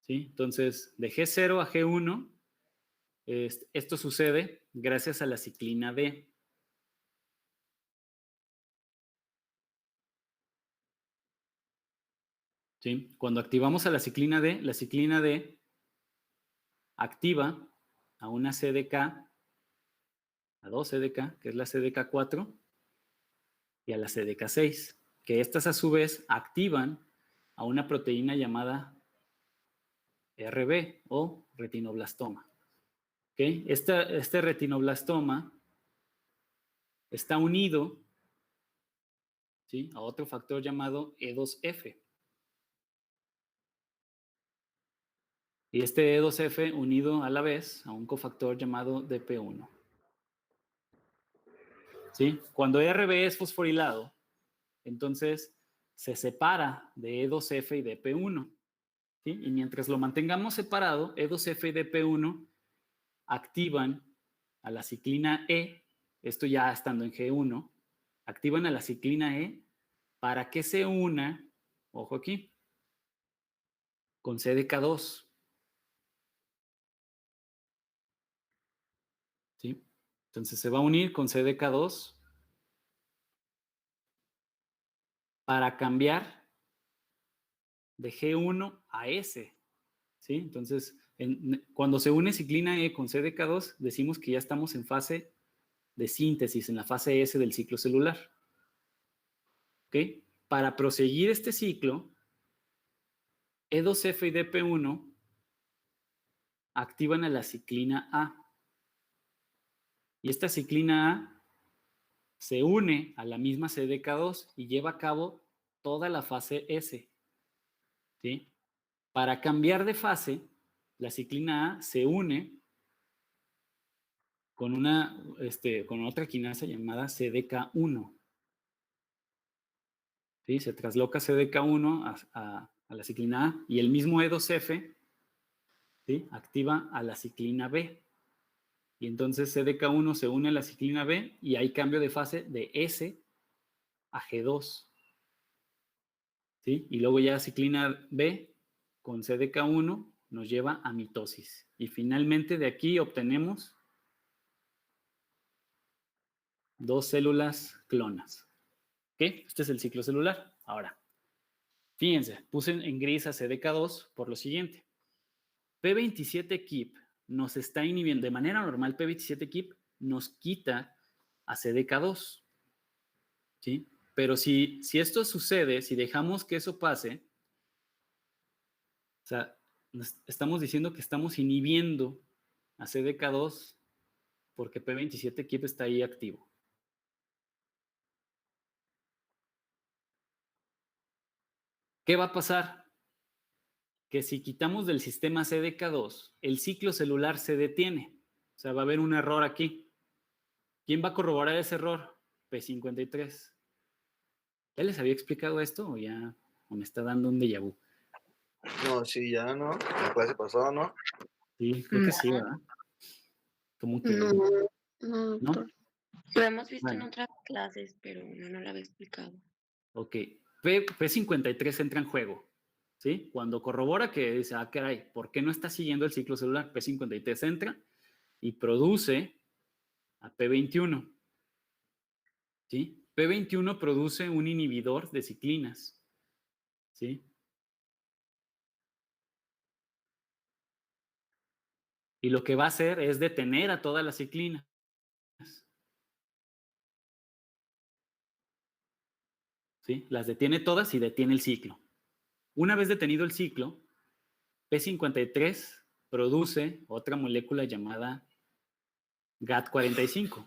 ¿sí? Entonces, de G0 a G1, esto sucede gracias a la ciclina D. ¿sí? Cuando activamos a la ciclina D activa a una CDK, a dos CDK, que es la CDK4, y a la CDK6, que estas a su vez activan a una proteína llamada RB o retinoblastoma. ¿Okay? Este retinoblastoma está unido, ¿sí?, a otro factor llamado E2F. Y este E2F unido a la vez a un cofactor llamado DP1. ¿Sí? Cuando RB es fosforilado, entonces se separa de E2F y DP1. ¿Sí? Y mientras lo mantengamos separado, E2F y DP1 activan a la ciclina E, esto ya estando en G1, activan a la ciclina E para que se una, ojo aquí, con CDK2. ¿Sí? Entonces se va a unir con CDK2 para cambiar de G1 a S. ¿Sí? Entonces, cuando se une ciclina E con CDK2, decimos que ya estamos en fase de síntesis, en la fase S del ciclo celular. ¿Ok? Para proseguir este ciclo, E2F y DP1 activan a la ciclina A. Y esta ciclina A se une a la misma CDK2 y lleva a cabo toda la fase S. ¿Sí? Para cambiar de fase, la ciclina A se une con con otra quinasa llamada CDK1. ¿Sí? Se trasloca CDK1 a la ciclina A y el mismo E2F, ¿sí?, activa a la ciclina B. Y entonces CDK1 se une a la ciclina B y hay cambio de fase de S a G2. ¿Sí? Y luego ya ciclina B con CDK1 nos lleva a mitosis. Y finalmente de aquí obtenemos dos células clonas. ¿Ok? Este es el ciclo celular. Ahora, fíjense, puse en gris a CDK2 por lo siguiente. P27-KIP nos está inhibiendo. De manera normal, P27-KIP nos quita a CDK2. ¿Sí? Pero si esto sucede, si dejamos que eso pase, o sea, estamos diciendo que estamos inhibiendo a CDK2 porque P27-KIP está ahí activo. ¿Qué va a pasar? Que si quitamos del sistema CDK2, el ciclo celular se detiene. O sea, va a haber un error aquí. ¿Quién va a corroborar ese error? P53. ¿Ya les había explicado esto o me está dando un déjà vu? No, sí, ya, ¿no? La clase pasada, ¿no? Sí, creo que sí, ¿verdad? Como que No, no, ¿no? doctor. Lo hemos visto en Bueno, otras clases, pero no lo había explicado. ok. P53 entra en juego, ¿sí? Cuando corrobora que dice, ah, caray, ¿por qué no está siguiendo el ciclo celular? P53 entra y produce a P21, ¿sí? P21 produce un inhibidor de ciclinas, ¿sí? Y lo que va a hacer es detener a todas las ciclinas. ¿Sí? Las detiene todas y detiene el ciclo. Una vez detenido el ciclo, P53 produce otra molécula llamada GAT45.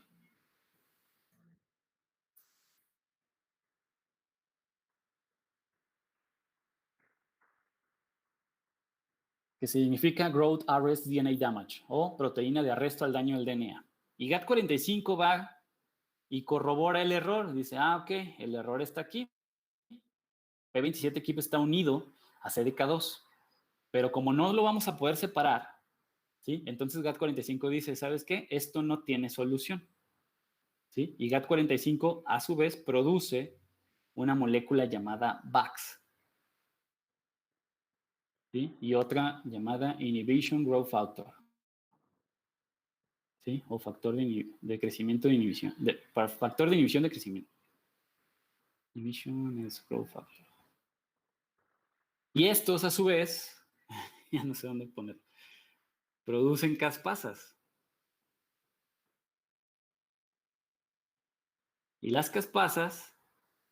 Que significa Growth Arrest DNA Damage, o proteína de arresto al daño del DNA. Y GAT45 va y corrobora el error. Dice, ah, ok, el error está aquí. P27-KIP está unido a CDK2. Pero como no lo vamos a poder separar, ¿sí? Entonces GAT45 dice, ¿sabes qué? Esto no tiene solución. ¿Sí? Y GAT45 a su vez produce una molécula llamada VAX. ¿Sí? Y otra llamada Inhibition Growth Factor. ¿Sí? O factor de crecimiento de inhibición. Factor de inhibición de crecimiento. Inhibition es growth factor. Y estos, a su vez, ya no sé dónde poner, producen caspasas. Y las caspasas,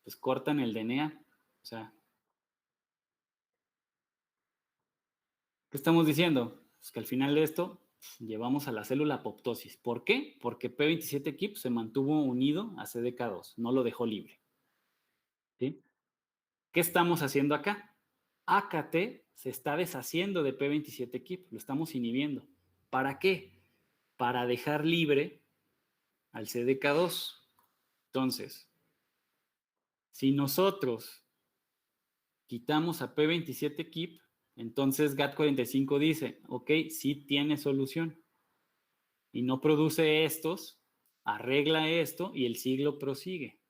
pues cortan el DNA. O sea, ¿qué estamos diciendo? Pues que al final de esto llevamos a la célula apoptosis. ¿Por qué? Porque P27-KIP se mantuvo unido a CDK2, no lo dejó libre. ¿Sí? ¿Qué estamos haciendo acá? AKT se está deshaciendo de P27-KIP, lo estamos inhibiendo. ¿Para qué? Para dejar libre al CDK2. Entonces, si nosotros quitamos a P27-KIP, entonces GAT45 dice, ok, sí tiene solución y no produce estos, arregla esto y el ciclo prosigue.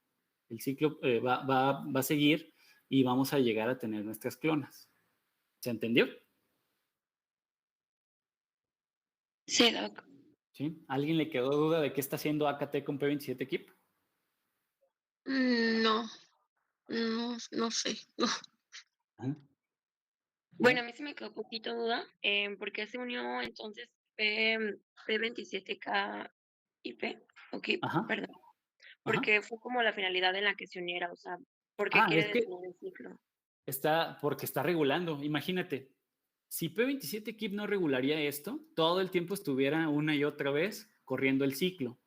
El ciclo va a seguir y vamos a llegar a tener nuestras clonas. ¿Se entendió? Sí, Doc. ¿Sí? ¿Alguien le quedó duda de qué está haciendo AKT con P27-KIP? No, no sé. No. Ajá. Bueno, a mí se me quedó poquito duda, ¿por qué se unió entonces P27K y P? Ok, Ajá. perdón. Ajá. Porque fue como la finalidad en la que se uniera, o sea, ¿por qué Es quiere que detener el ciclo? porque está regulando. Imagínate, si P27-KIP no regularía esto, todo el tiempo estuviera una y otra vez corriendo el ciclo.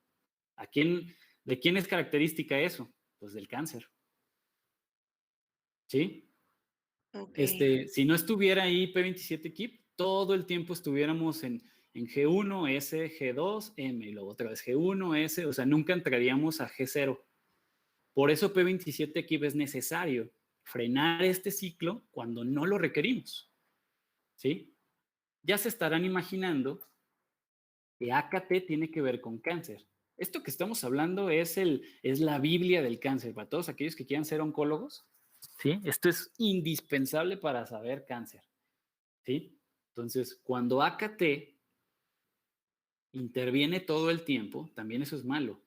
¿De quién es característica eso? Pues del cáncer. ¿Sí? Ok, Si no estuviera ahí P27-KIP, todo el tiempo estuviéramos en G1, S, G2, M, y luego otra vez G1, S, o sea, nunca entraríamos a G0. Por eso P27-KIP es necesario frenar este ciclo cuando no lo requerimos. ¿Sí? Ya se estarán imaginando que AKT tiene que ver con cáncer. Esto que estamos hablando es la Biblia del cáncer. Para todos aquellos que quieran ser oncólogos, ¿sí? Esto es indispensable para saber cáncer. ¿Sí? Entonces, cuando AKT interviene todo el tiempo, también eso es malo.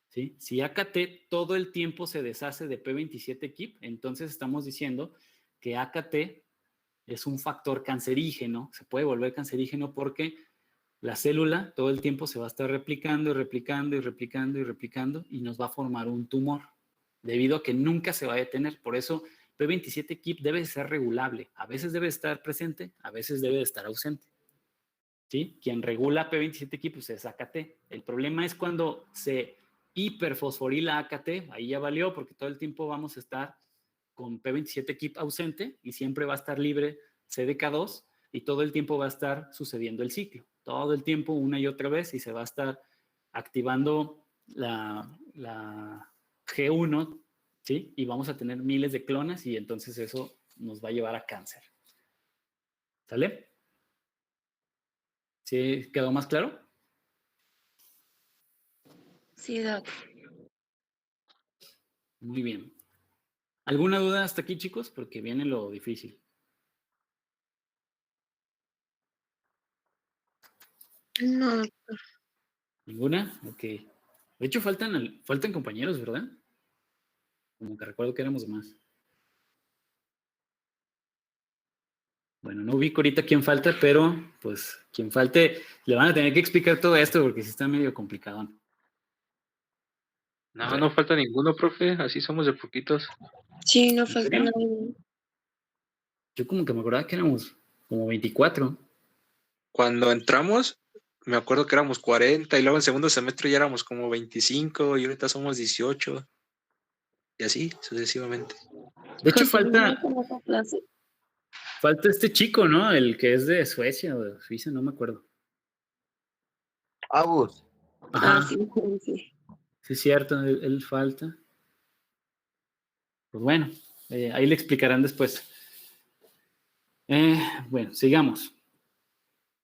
¿Sí? Si AKT todo el tiempo se deshace de P27-KIP, entonces estamos diciendo que AKT es un factor cancerígeno, se puede volver cancerígeno porque la célula todo el tiempo se va a estar replicando y replicando y replicando y replicando y nos va a formar un tumor, debido a que nunca se va a detener. Por eso P27-KIP debe ser regulable. A veces debe estar presente, a veces debe estar ausente. ¿Sí? Quien regula P27-KIP pues es AKT. El problema es cuando se hiperfosforila AKT, ahí ya valió porque todo el tiempo vamos a estar con P27-KIP ausente y siempre va a estar libre CDK2 y todo el tiempo va a estar sucediendo el ciclo. Todo el tiempo una y otra vez y se va a estar activando la G1, ¿sí? Y vamos a tener miles de clonas y entonces eso nos va a llevar a cáncer. ¿Sale? ¿Sí quedó más claro? sí, Doc. Muy bien. ¿Alguna duda hasta aquí, chicos? Porque viene lo difícil. No, ¿Ninguna? Ok. De hecho, faltan compañeros, ¿verdad? Como que recuerdo que éramos más. Bueno, no ubico ahorita quién falta, pero pues quien falte le van a tener que explicar todo esto porque sí está medio complicado. No, no falta ninguno, profe. Así somos de poquitos. sí, no ¿En falta serio? nadie. Yo como que me acordaba que éramos como 24. Cuando entramos, me acuerdo que éramos 40 y luego en segundo semestre ya éramos como 25 y ahorita somos 18. Y así sucesivamente. De hecho, José Luis, ¿no falta tomó esa clase? este chico, ¿no? El que es de Suecia o de Suiza, no me acuerdo. Agus, Ajá, Ah, sí, sí. sí es cierto, él falta. Pues bueno, ahí le explicarán después. Bueno, sigamos.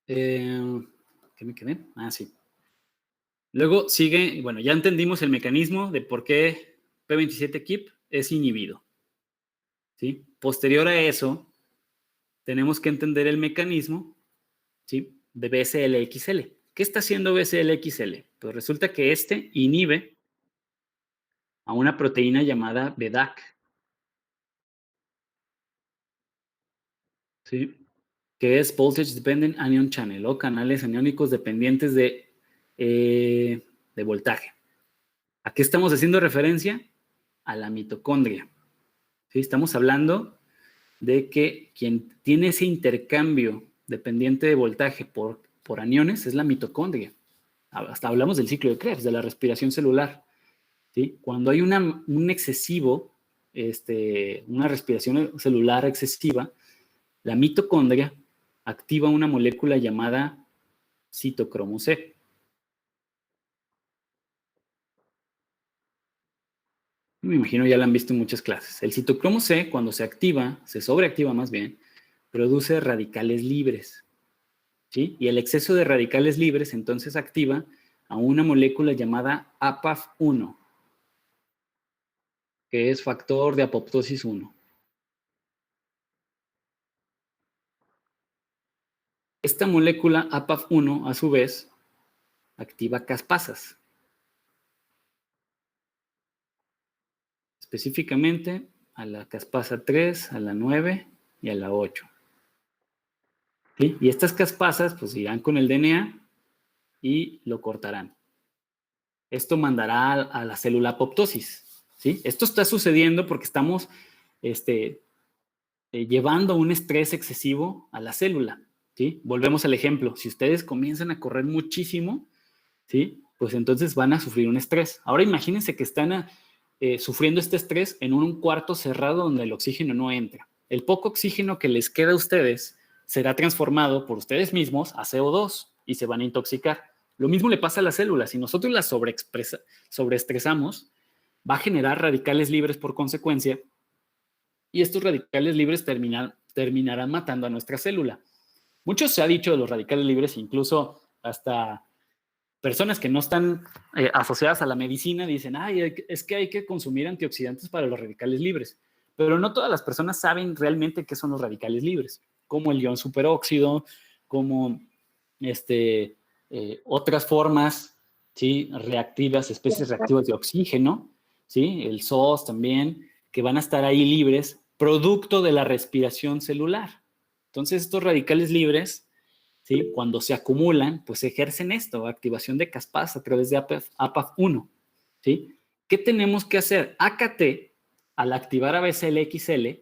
¿Qué me quedé? Ah, sí. Luego sigue, bueno, ya entendimos el mecanismo de por qué P27-KIP es inhibido. ¿Sí? Posterior a eso, tenemos que entender el mecanismo, ¿sí?, de BCL-XL. ¿Qué está haciendo BCL-XL? Pues resulta que este inhibe a una proteína llamada BDAC. ¿sí? Que es Voltage Dependent Anion Channel, o canales aniónicos dependientes de voltaje. ¿A qué estamos haciendo referencia? A la mitocondria. ¿Sí? Estamos hablando de que quien tiene ese intercambio dependiente de voltaje por aniones es la mitocondria. Hasta hablamos del ciclo de Krebs, de la respiración celular. ¿Sí? Cuando hay un excesivo, una respiración celular excesiva, la mitocondria activa una molécula llamada citocromo C. Me imagino ya la han visto en muchas clases. El citocromo C, cuando se activa, se sobreactiva más bien, produce radicales libres. ¿Sí? Y el exceso de radicales libres entonces activa a una molécula llamada APAF1, que es factor de apoptosis 1. Esta molécula APAF1, a su vez, activa caspasas. Específicamente a la caspasa 3, a la 9 y a la 8. ¿Sí? Y estas caspasas pues irán con el DNA y lo cortarán. Esto mandará a la célula apoptosis. ¿Sí? Esto está sucediendo porque estamos llevando un estrés excesivo a la célula. ¿Sí? Volvemos al ejemplo. Si ustedes comienzan a correr muchísimo, ¿sí? Pues entonces van a sufrir un estrés. Ahora imagínense que están sufriendo este estrés en un cuarto cerrado donde el oxígeno no entra. El poco oxígeno que les queda a ustedes será transformado por ustedes mismos a CO2 y se van a intoxicar. Lo mismo le pasa a las células. Si nosotros las sobreestresamos, va a generar radicales libres por consecuencia y estos radicales libres terminarán matando a nuestra célula. Mucho se ha dicho de los radicales libres, incluso hasta personas que no están asociadas a la medicina dicen, ay, es que hay que consumir antioxidantes para los radicales libres. Pero no todas las personas saben realmente qué son los radicales libres, como el ion superóxido, como otras formas, ¿sí? Reactivas, especies reactivas de oxígeno, ¿sí? El SOS también, que van a estar ahí libres, producto de la respiración celular. Entonces, estos radicales libres, ¿sí? Cuando se acumulan, pues ejercen esto, activación de caspasa a través de APAF1. ¿Sí? ¿Qué tenemos que hacer? AKT, al activar ABCLXL,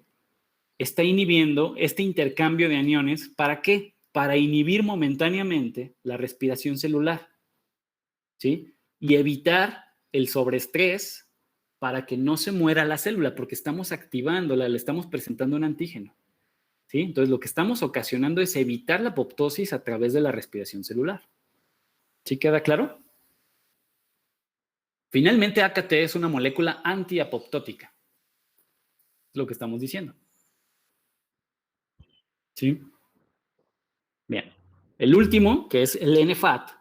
está inhibiendo este intercambio de aniones. ¿Para qué? Para inhibir momentáneamente la respiración celular. ¿Sí? Y evitar el sobreestrés para que no se muera la célula, porque estamos activándola, le estamos presentando un antígeno. ¿Sí? Entonces, lo que estamos ocasionando es evitar la apoptosis a través de la respiración celular. ¿Sí queda claro? Finalmente, AKT es una molécula antiapoptótica. Es lo que estamos diciendo. ¿Sí? Bien. El último, que es el NFAT,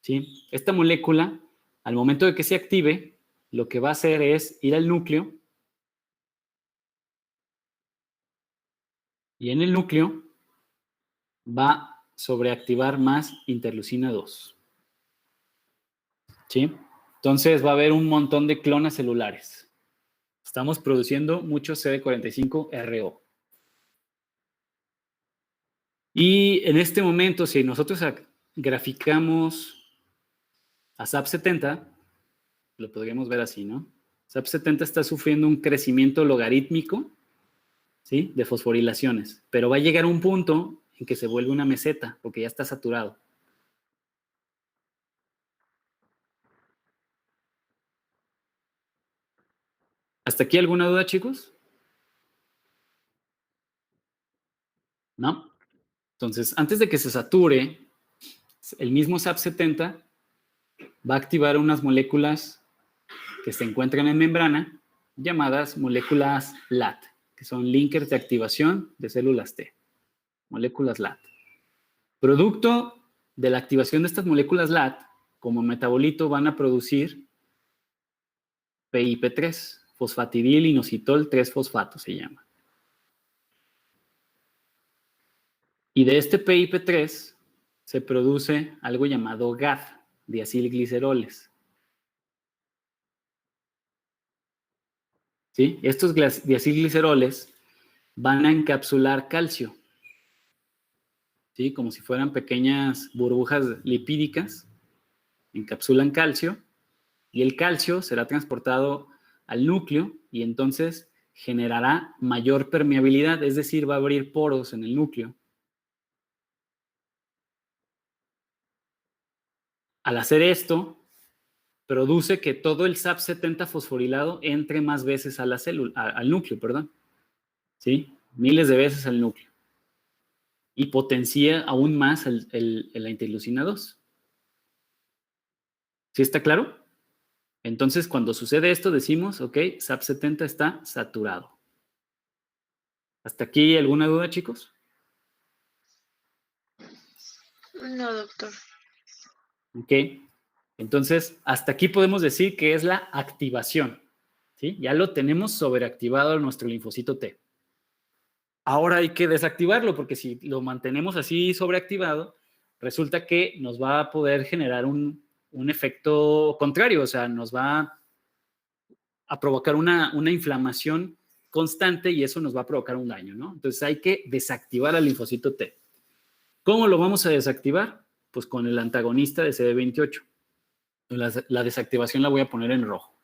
¿sí? Esta molécula, al momento de que se active, lo que va a hacer es ir al núcleo y en el núcleo va a sobreactivar más interleucina 2. ¿Sí? Entonces va a haber un montón de clonas celulares. Estamos produciendo mucho CD45RO. Y en este momento, si nosotros graficamos a SAP70, lo podríamos ver así, ¿no? SAP70 está sufriendo un crecimiento logarítmico, ¿sí? De fosforilaciones, pero va a llegar a un punto en que se vuelve una meseta, porque ya está saturado. ¿Hasta aquí alguna duda, chicos? ¿No? Entonces, antes de que se sature, el mismo SAP70 va a activar unas moléculas que se encuentran en membrana llamadas moléculas LAT, que son linkers de activación de células T. Moléculas LAT. Producto de la activación de estas moléculas LAT, como metabolito van a producir PIP3, fosfatidil inositol 3-fosfato se llama. Y de este PIP3 se produce algo llamado GAD, diacilgliceroles. ¿Sí? Estos diacilgliceroles van a encapsular calcio. ¿sí? Como si fueran pequeñas burbujas lipídicas, encapsulan calcio, y el calcio será transportado al núcleo y entonces generará mayor permeabilidad, es decir, va a abrir poros en el núcleo. Al hacer esto, produce que todo el SAP70 fosforilado entre más veces a la célula, al núcleo, perdón. ¿Sí? Miles de veces al núcleo. Y potencia aún más la interleucina 2. ¿Sí está claro? Entonces, cuando sucede esto, decimos, ok, SAP70 está saturado. ¿Hasta aquí alguna duda, chicos? No, doctor. Ok. Entonces, hasta aquí podemos decir que es la activación. ¿Sí? Ya lo tenemos sobreactivado nuestro linfocito T. Ahora hay que desactivarlo, porque si lo mantenemos así sobreactivado, resulta que nos va a poder generar un efecto contrario, o sea, nos va a provocar una inflamación constante y eso nos va a provocar un daño, ¿no? Entonces hay que desactivar al linfocito T. ¿Cómo lo vamos a desactivar? Pues con el antagonista de CD28. La desactivación la voy a poner en rojo,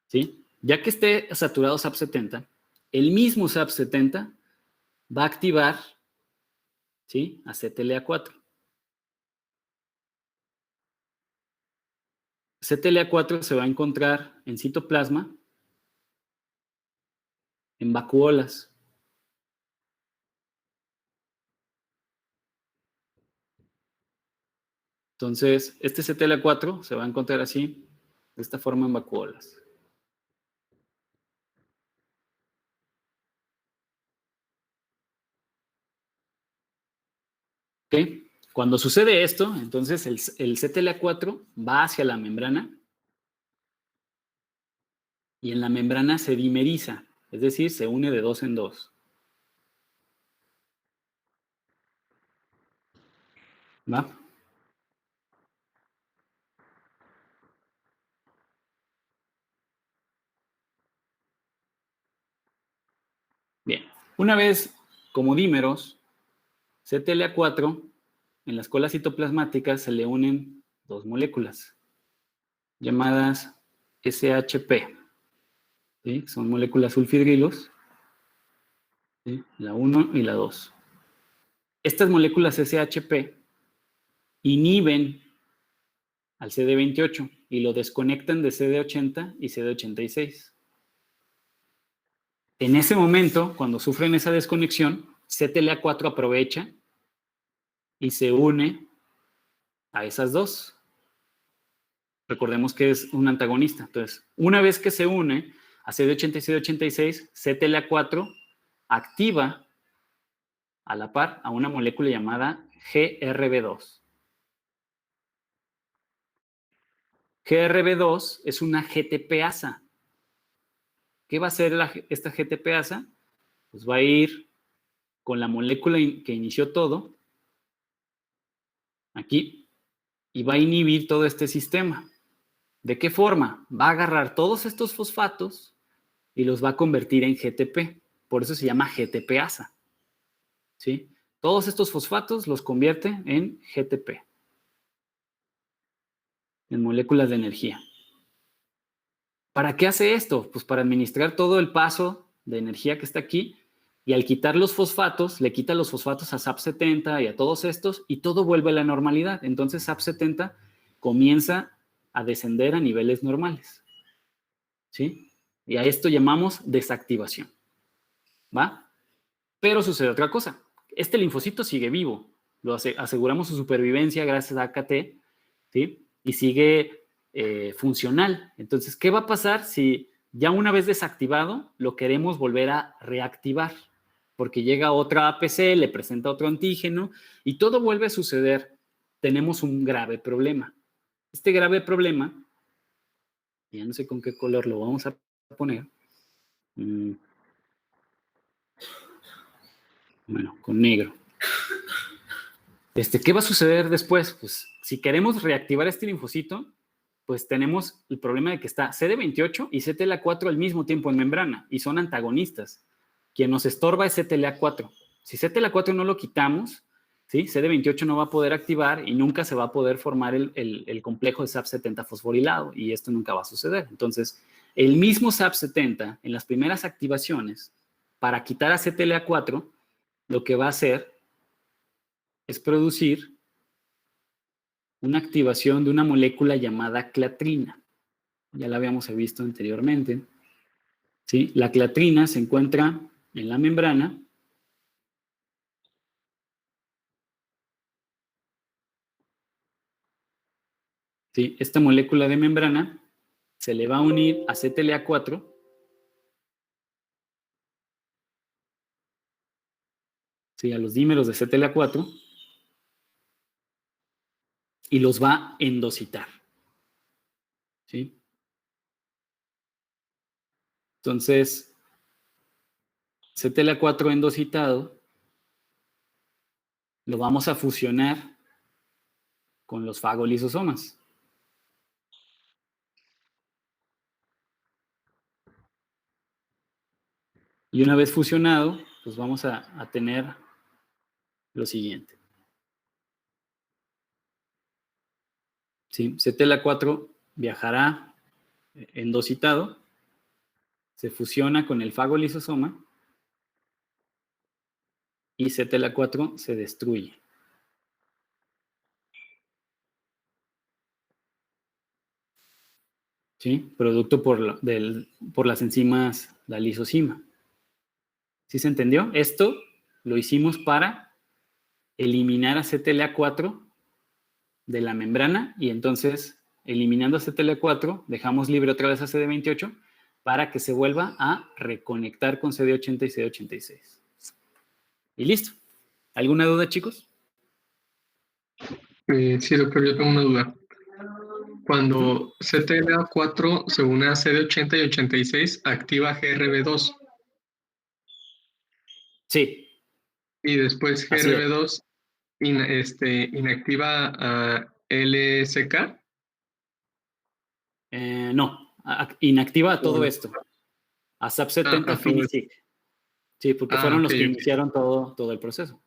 ¿sí? Ya que esté saturado SAP70, el mismo SAP70 va a activar, ¿sí?, a CTLA4. CTLA4 se va a encontrar en citoplasma, en vacuolas. Entonces, este CTLA4 se va a encontrar así, de esta forma en vacuolas. ¿Ok? Cuando sucede esto, entonces el CTLA4 va hacia la membrana y en la membrana se dimeriza, es decir, se une de 2 en 2. ¿Va? Bien. Una vez como dímeros, CTLA4, en las colas citoplasmáticas se le unen dos moléculas llamadas SHP. ¿Sí? Son moléculas sulfidrilos, ¿sí?, la 1 y la 2. Estas moléculas SHP inhiben al CD28 y lo desconectan de CD80 y CD86. En ese momento, cuando sufren esa desconexión, CTLA4 aprovecha y se une a esas dos. Recordemos que es un antagonista. Entonces, una vez que se une a CD80 y CD86, CTLA4 activa a la par a una molécula llamada GRB2. GRB2 es una GTPasa. ¿Qué va a hacer esta GTPasa? Pues va a ir con la molécula que inició todo, aquí, y va a inhibir todo este sistema. ¿De qué forma? Va a agarrar todos estos fosfatos y los va a convertir en GTP. Por eso se llama GTPasa. ¿Sí? Todos estos fosfatos los convierte en GTP, en moléculas de energía. ¿Para qué hace esto? Pues para administrar todo el paso de energía que está aquí, y al quitar los fosfatos, le quita los fosfatos a SAP70 y a todos estos, y todo vuelve a la normalidad. Entonces SAP70 comienza a descender a niveles normales. ¿Sí? Y a esto llamamos desactivación. ¿Va? Pero sucede otra cosa. Este linfocito sigue vivo. Aseguramos su supervivencia gracias a AKT, ¿sí? Y sigue funcional. Entonces, ¿qué va a pasar si ya una vez desactivado lo queremos volver a reactivar? Porque llega otra APC, le presenta otro antígeno y todo vuelve a suceder. Tenemos un grave problema. Este grave problema, ya no sé con qué color lo vamos a poner. Bueno, con negro. ¿Qué va a suceder después? Pues si queremos reactivar este linfocito, pues tenemos el problema de que está CD28 y CTLA4 al mismo tiempo en membrana y son antagonistas. Quien nos estorba es CTLA4. Si CTLA4 no lo quitamos, ¿sí? CD28 no va a poder activar y nunca se va a poder formar el complejo de SAP70 fosforilado y esto nunca va a suceder. Entonces, el mismo SAP70 en las primeras activaciones, para quitar a CTLA4, lo que va a hacer es producir una activación de una molécula llamada clatrina. Ya la habíamos visto anteriormente. ¿Sí? La clatrina se encuentra en la membrana. ¿Sí? Esta molécula de membrana se le va a unir a CTLA4 ¿sí? A los dímeros de CTLA4 y los va a endocitar. ¿Sí? Entonces, CTLA4 endocitado lo vamos a fusionar con los fagolisosomas. Y una vez fusionado, pues vamos a tener lo siguiente. ¿Sí? CTLA4 viajará endocitado, se fusiona con el fagolisosoma y CTLA4 se destruye. ¿Sí? Producto por las enzimas, la lisozima. ¿Sí se entendió? Esto lo hicimos para eliminar a CTLA4 de la membrana y entonces, eliminando a CTLA4, dejamos libre otra vez a CD28 para que se vuelva a reconectar con CD80 y CD86. Y listo. ¿Alguna duda, chicos? Sí, doctor, yo tengo una duda. Cuando CTLA4 se une a CD80 y 86, activa GRB2 Sí, y después así es. GRB2 inactiva a LSK. No, inactiva todo Bueno. esto. A SAP70 todo Finisig. Sí, porque fueron los ok, que ok. iniciaron todo el proceso.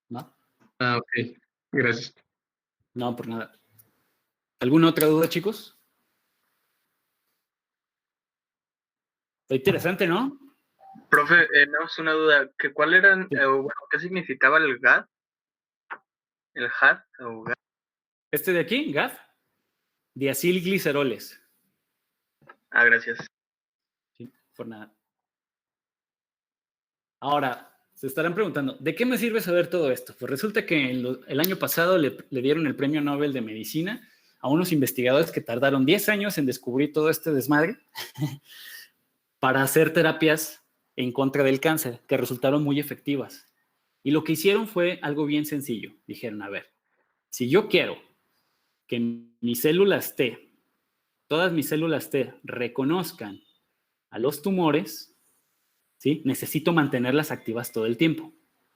¿No? Ok. Gracias. No, por nada. ¿Alguna otra duda, chicos? Está interesante, ¿no? Profe, no es una duda. ¿Cuál eran, Sí. bueno, qué significaba el GAD? ¿El HAD o GAD? Este de aquí, GAD, diacilgliceroles. Ah, gracias. Sí, por nada. Ahora, se estarán preguntando, ¿de qué me sirve saber todo esto? Pues resulta que el año pasado le dieron el Premio Nobel de Medicina a unos investigadores que tardaron 10 años en descubrir todo este desmadre para hacer terapias en contra del cáncer, que resultaron muy efectivas. Y lo que hicieron fue algo bien sencillo. Dijeron, a ver, si yo quiero que mis células T, todas mis células T reconozcan a los tumores, ¿sí? Necesito mantenerlas activas todo el tiempo.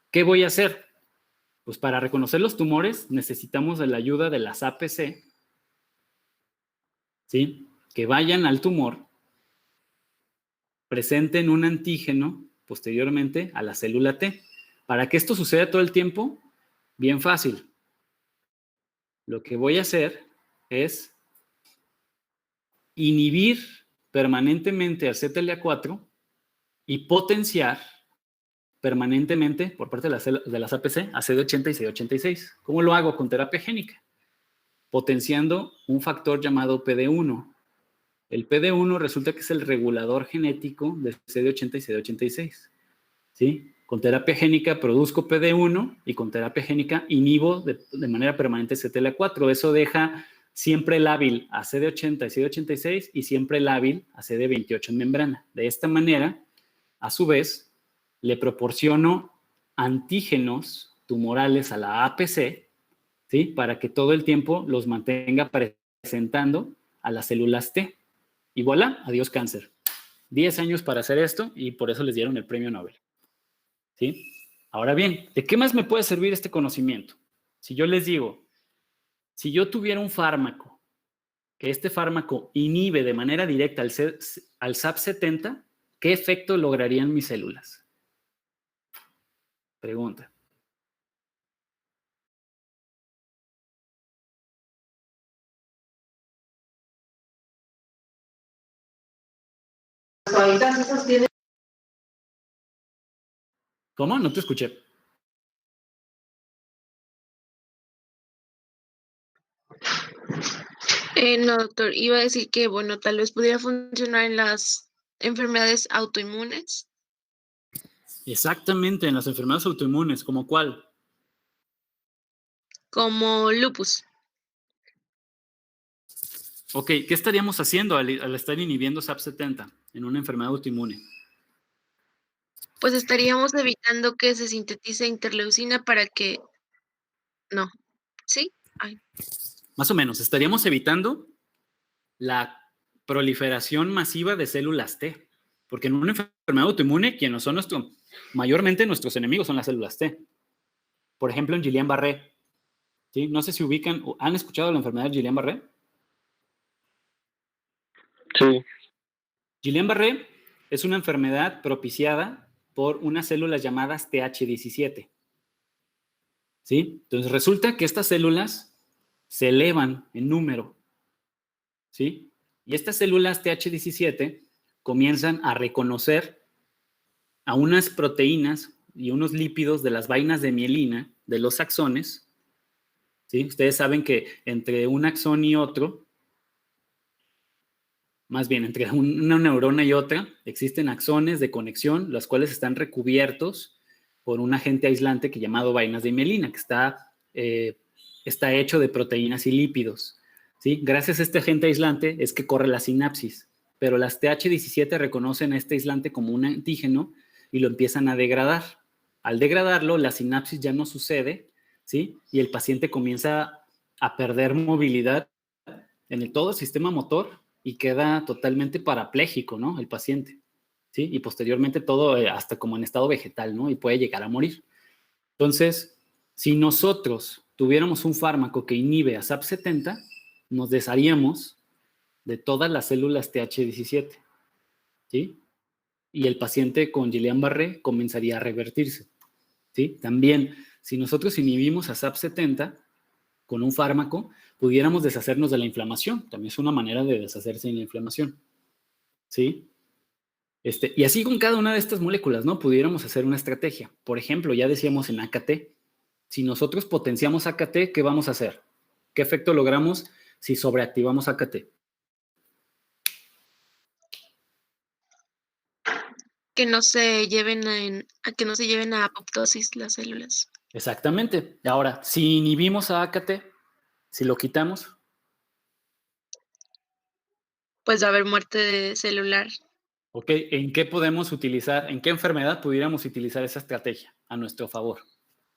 ¿Qué voy a hacer? Pues para reconocer los tumores necesitamos de la ayuda de las APC, ¿sí? Que vayan al tumor, presenten un antígeno posteriormente a la célula T. Para que esto suceda todo el tiempo, bien fácil. Lo que voy a hacer es inhibir permanentemente al CTLA4 y potenciar permanentemente por parte de las APC a CD80 y CD86. ¿Cómo lo hago? Con terapia génica, potenciando un factor llamado PD1. El PD1 resulta que es el regulador genético de CD80 y CD86. ¿Sí? Con terapia génica produzco PD1 y con terapia génica inhibo de manera permanente CTLA4. Eso deja siempre lábil a CD80 y CD86 y siempre lábil a CD28 en membrana. De esta manera, a su vez, le proporciono antígenos tumorales a la APC, ¿sí? Para que todo el tiempo los mantenga presentando a las células T. Y voilà, adiós cáncer. 10 años para hacer esto y por eso les dieron el premio Nobel. ¿Sí? Ahora bien, ¿de qué más me puede servir este conocimiento? Si yo les digo, si yo tuviera un fármaco, que este fármaco inhibe de manera directa al SAP70, ¿qué efecto lograrían mis células? Pregunta. ahorita sí sostiene. ¿Cómo? No te escuché. No, doctor, iba a decir que, bueno, tal vez pudiera funcionar en las enfermedades autoinmunes, Exactamente, en las enfermedades autoinmunes, ¿como cuál? como lupus. Ok, ¿qué estaríamos haciendo al estar inhibiendo SAP70 en una enfermedad autoinmune? Pues estaríamos evitando que se sintetice interleucina para que... No, ¿sí? Ay, Más o menos, estaríamos evitando la proliferación masiva de células T, porque en una enfermedad autoinmune, quienes son mayormente nuestros enemigos son las células T. Por ejemplo, en Guillain-Barré, ¿sí? No sé si ubican, o ¿han escuchado la enfermedad de Guillain-Barré? Sí. Guillain-Barré es una enfermedad propiciada por unas células llamadas TH17. ¿Sí? Entonces resulta que estas células se elevan en número. ¿Sí? Y estas células TH17 comienzan a reconocer a unas proteínas y unos lípidos de las vainas de mielina de los axones. ¿Sí? Ustedes saben que entre un axón y otro, más bien entre una neurona y otra, existen axones de conexión, los cuales están recubiertos por un agente aislante que llamado vainas de mielina, que está hecho de proteínas y lípidos. ¿Sí? Gracias a este agente aislante es que corre la sinapsis, pero las TH17 reconocen a este aislante como un antígeno y lo empiezan a degradar. Al degradarlo, la sinapsis ya no sucede, ¿sí? Y el paciente comienza a perder movilidad en todo el sistema motor y queda totalmente parapléjico, ¿no? El paciente, ¿sí? Y posteriormente todo hasta como en estado vegetal, ¿no? Y puede llegar a morir. Entonces, si nosotros tuviéramos un fármaco que inhibe a SAP70, nos desharíamos de todas las células TH17, ¿sí? Y el paciente con Guillain-Barré comenzaría a revertirse, ¿sí? También, si nosotros inhibimos a SAP70 con un fármaco, pudiéramos deshacernos de la inflamación. También es una manera de deshacerse de la inflamación, ¿sí? Y así con cada una de estas moléculas, ¿no? Pudiéramos hacer una estrategia. Por ejemplo, ya decíamos en AKT, si nosotros potenciamos AKT, ¿qué vamos a hacer? ¿Qué efecto logramos si sobreactivamos AKT? que no se lleven que no se lleven a apoptosis las células. Exactamente. Ahora, si inhibimos a AKT, si lo quitamos, Pues va a haber muerte celular. ¿ok? ¿En qué podemos utilizar, en qué enfermedad pudiéramos utilizar esa estrategia a nuestro favor?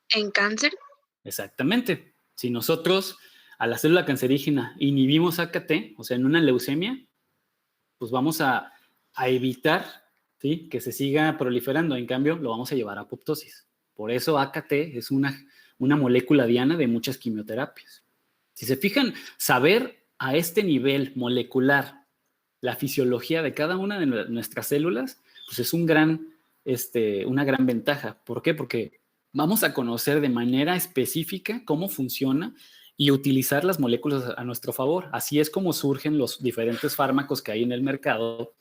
¿En cáncer? Exactamente. Si nosotros a la célula cancerígena inhibimos AKT, o sea, en una leucemia, pues vamos a evitar, ¿sí?, que se siga proliferando. En cambio, lo vamos a llevar a apoptosis. Por eso AKT es una molécula diana de muchas quimioterapias. Si se fijan, saber a este nivel molecular la fisiología de cada una de nuestras células, pues es una gran ventaja. ¿Por qué? Porque vamos a conocer de manera específica cómo funciona y utilizar las moléculas a nuestro favor. Así es como surgen los diferentes fármacos que hay en el mercado,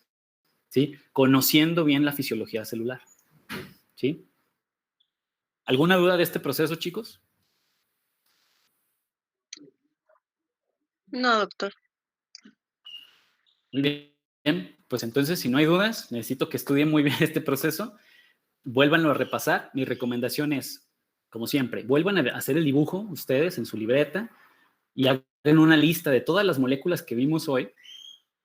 ¿sí? Conociendo bien la fisiología celular, ¿sí? ¿Alguna duda de este proceso, chicos? No, doctor. Muy bien, pues entonces, si no hay dudas, necesito que estudien muy bien este proceso. Vuélvanlo a repasar. Mi recomendación es, como siempre, vuelvan a hacer el dibujo ustedes en su libreta y hagan una lista de todas las moléculas que vimos hoy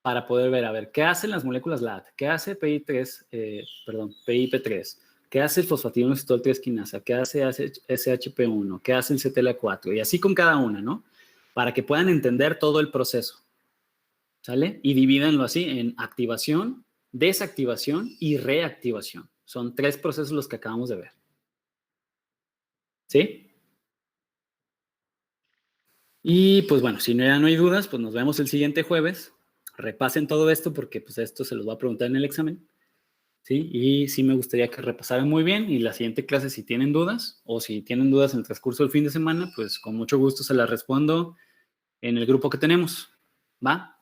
para poder ver, a ver, ¿qué hacen las moléculas LAT? ¿Qué hace PIP3? ¿Qué hace el fosfatidilcisteína 3 quinasa? ¿Qué hace SHP1? ¿Qué hace el CTLA4? Y así con cada una, ¿no? Para que puedan entender todo el proceso, ¿sale? Y divídanlo así en activación, desactivación y reactivación. Son 3 procesos los que acabamos de ver. ¿Sí? Y pues bueno, si ya no hay dudas, pues nos vemos el siguiente jueves. Repasen todo esto porque pues esto se los va a preguntar en el examen. ¿Sí? Y sí me gustaría que repasaran muy bien y la siguiente clase si tienen dudas o si tienen dudas en el transcurso del fin de semana, pues con mucho gusto se las respondo en el grupo que tenemos. ¿Va?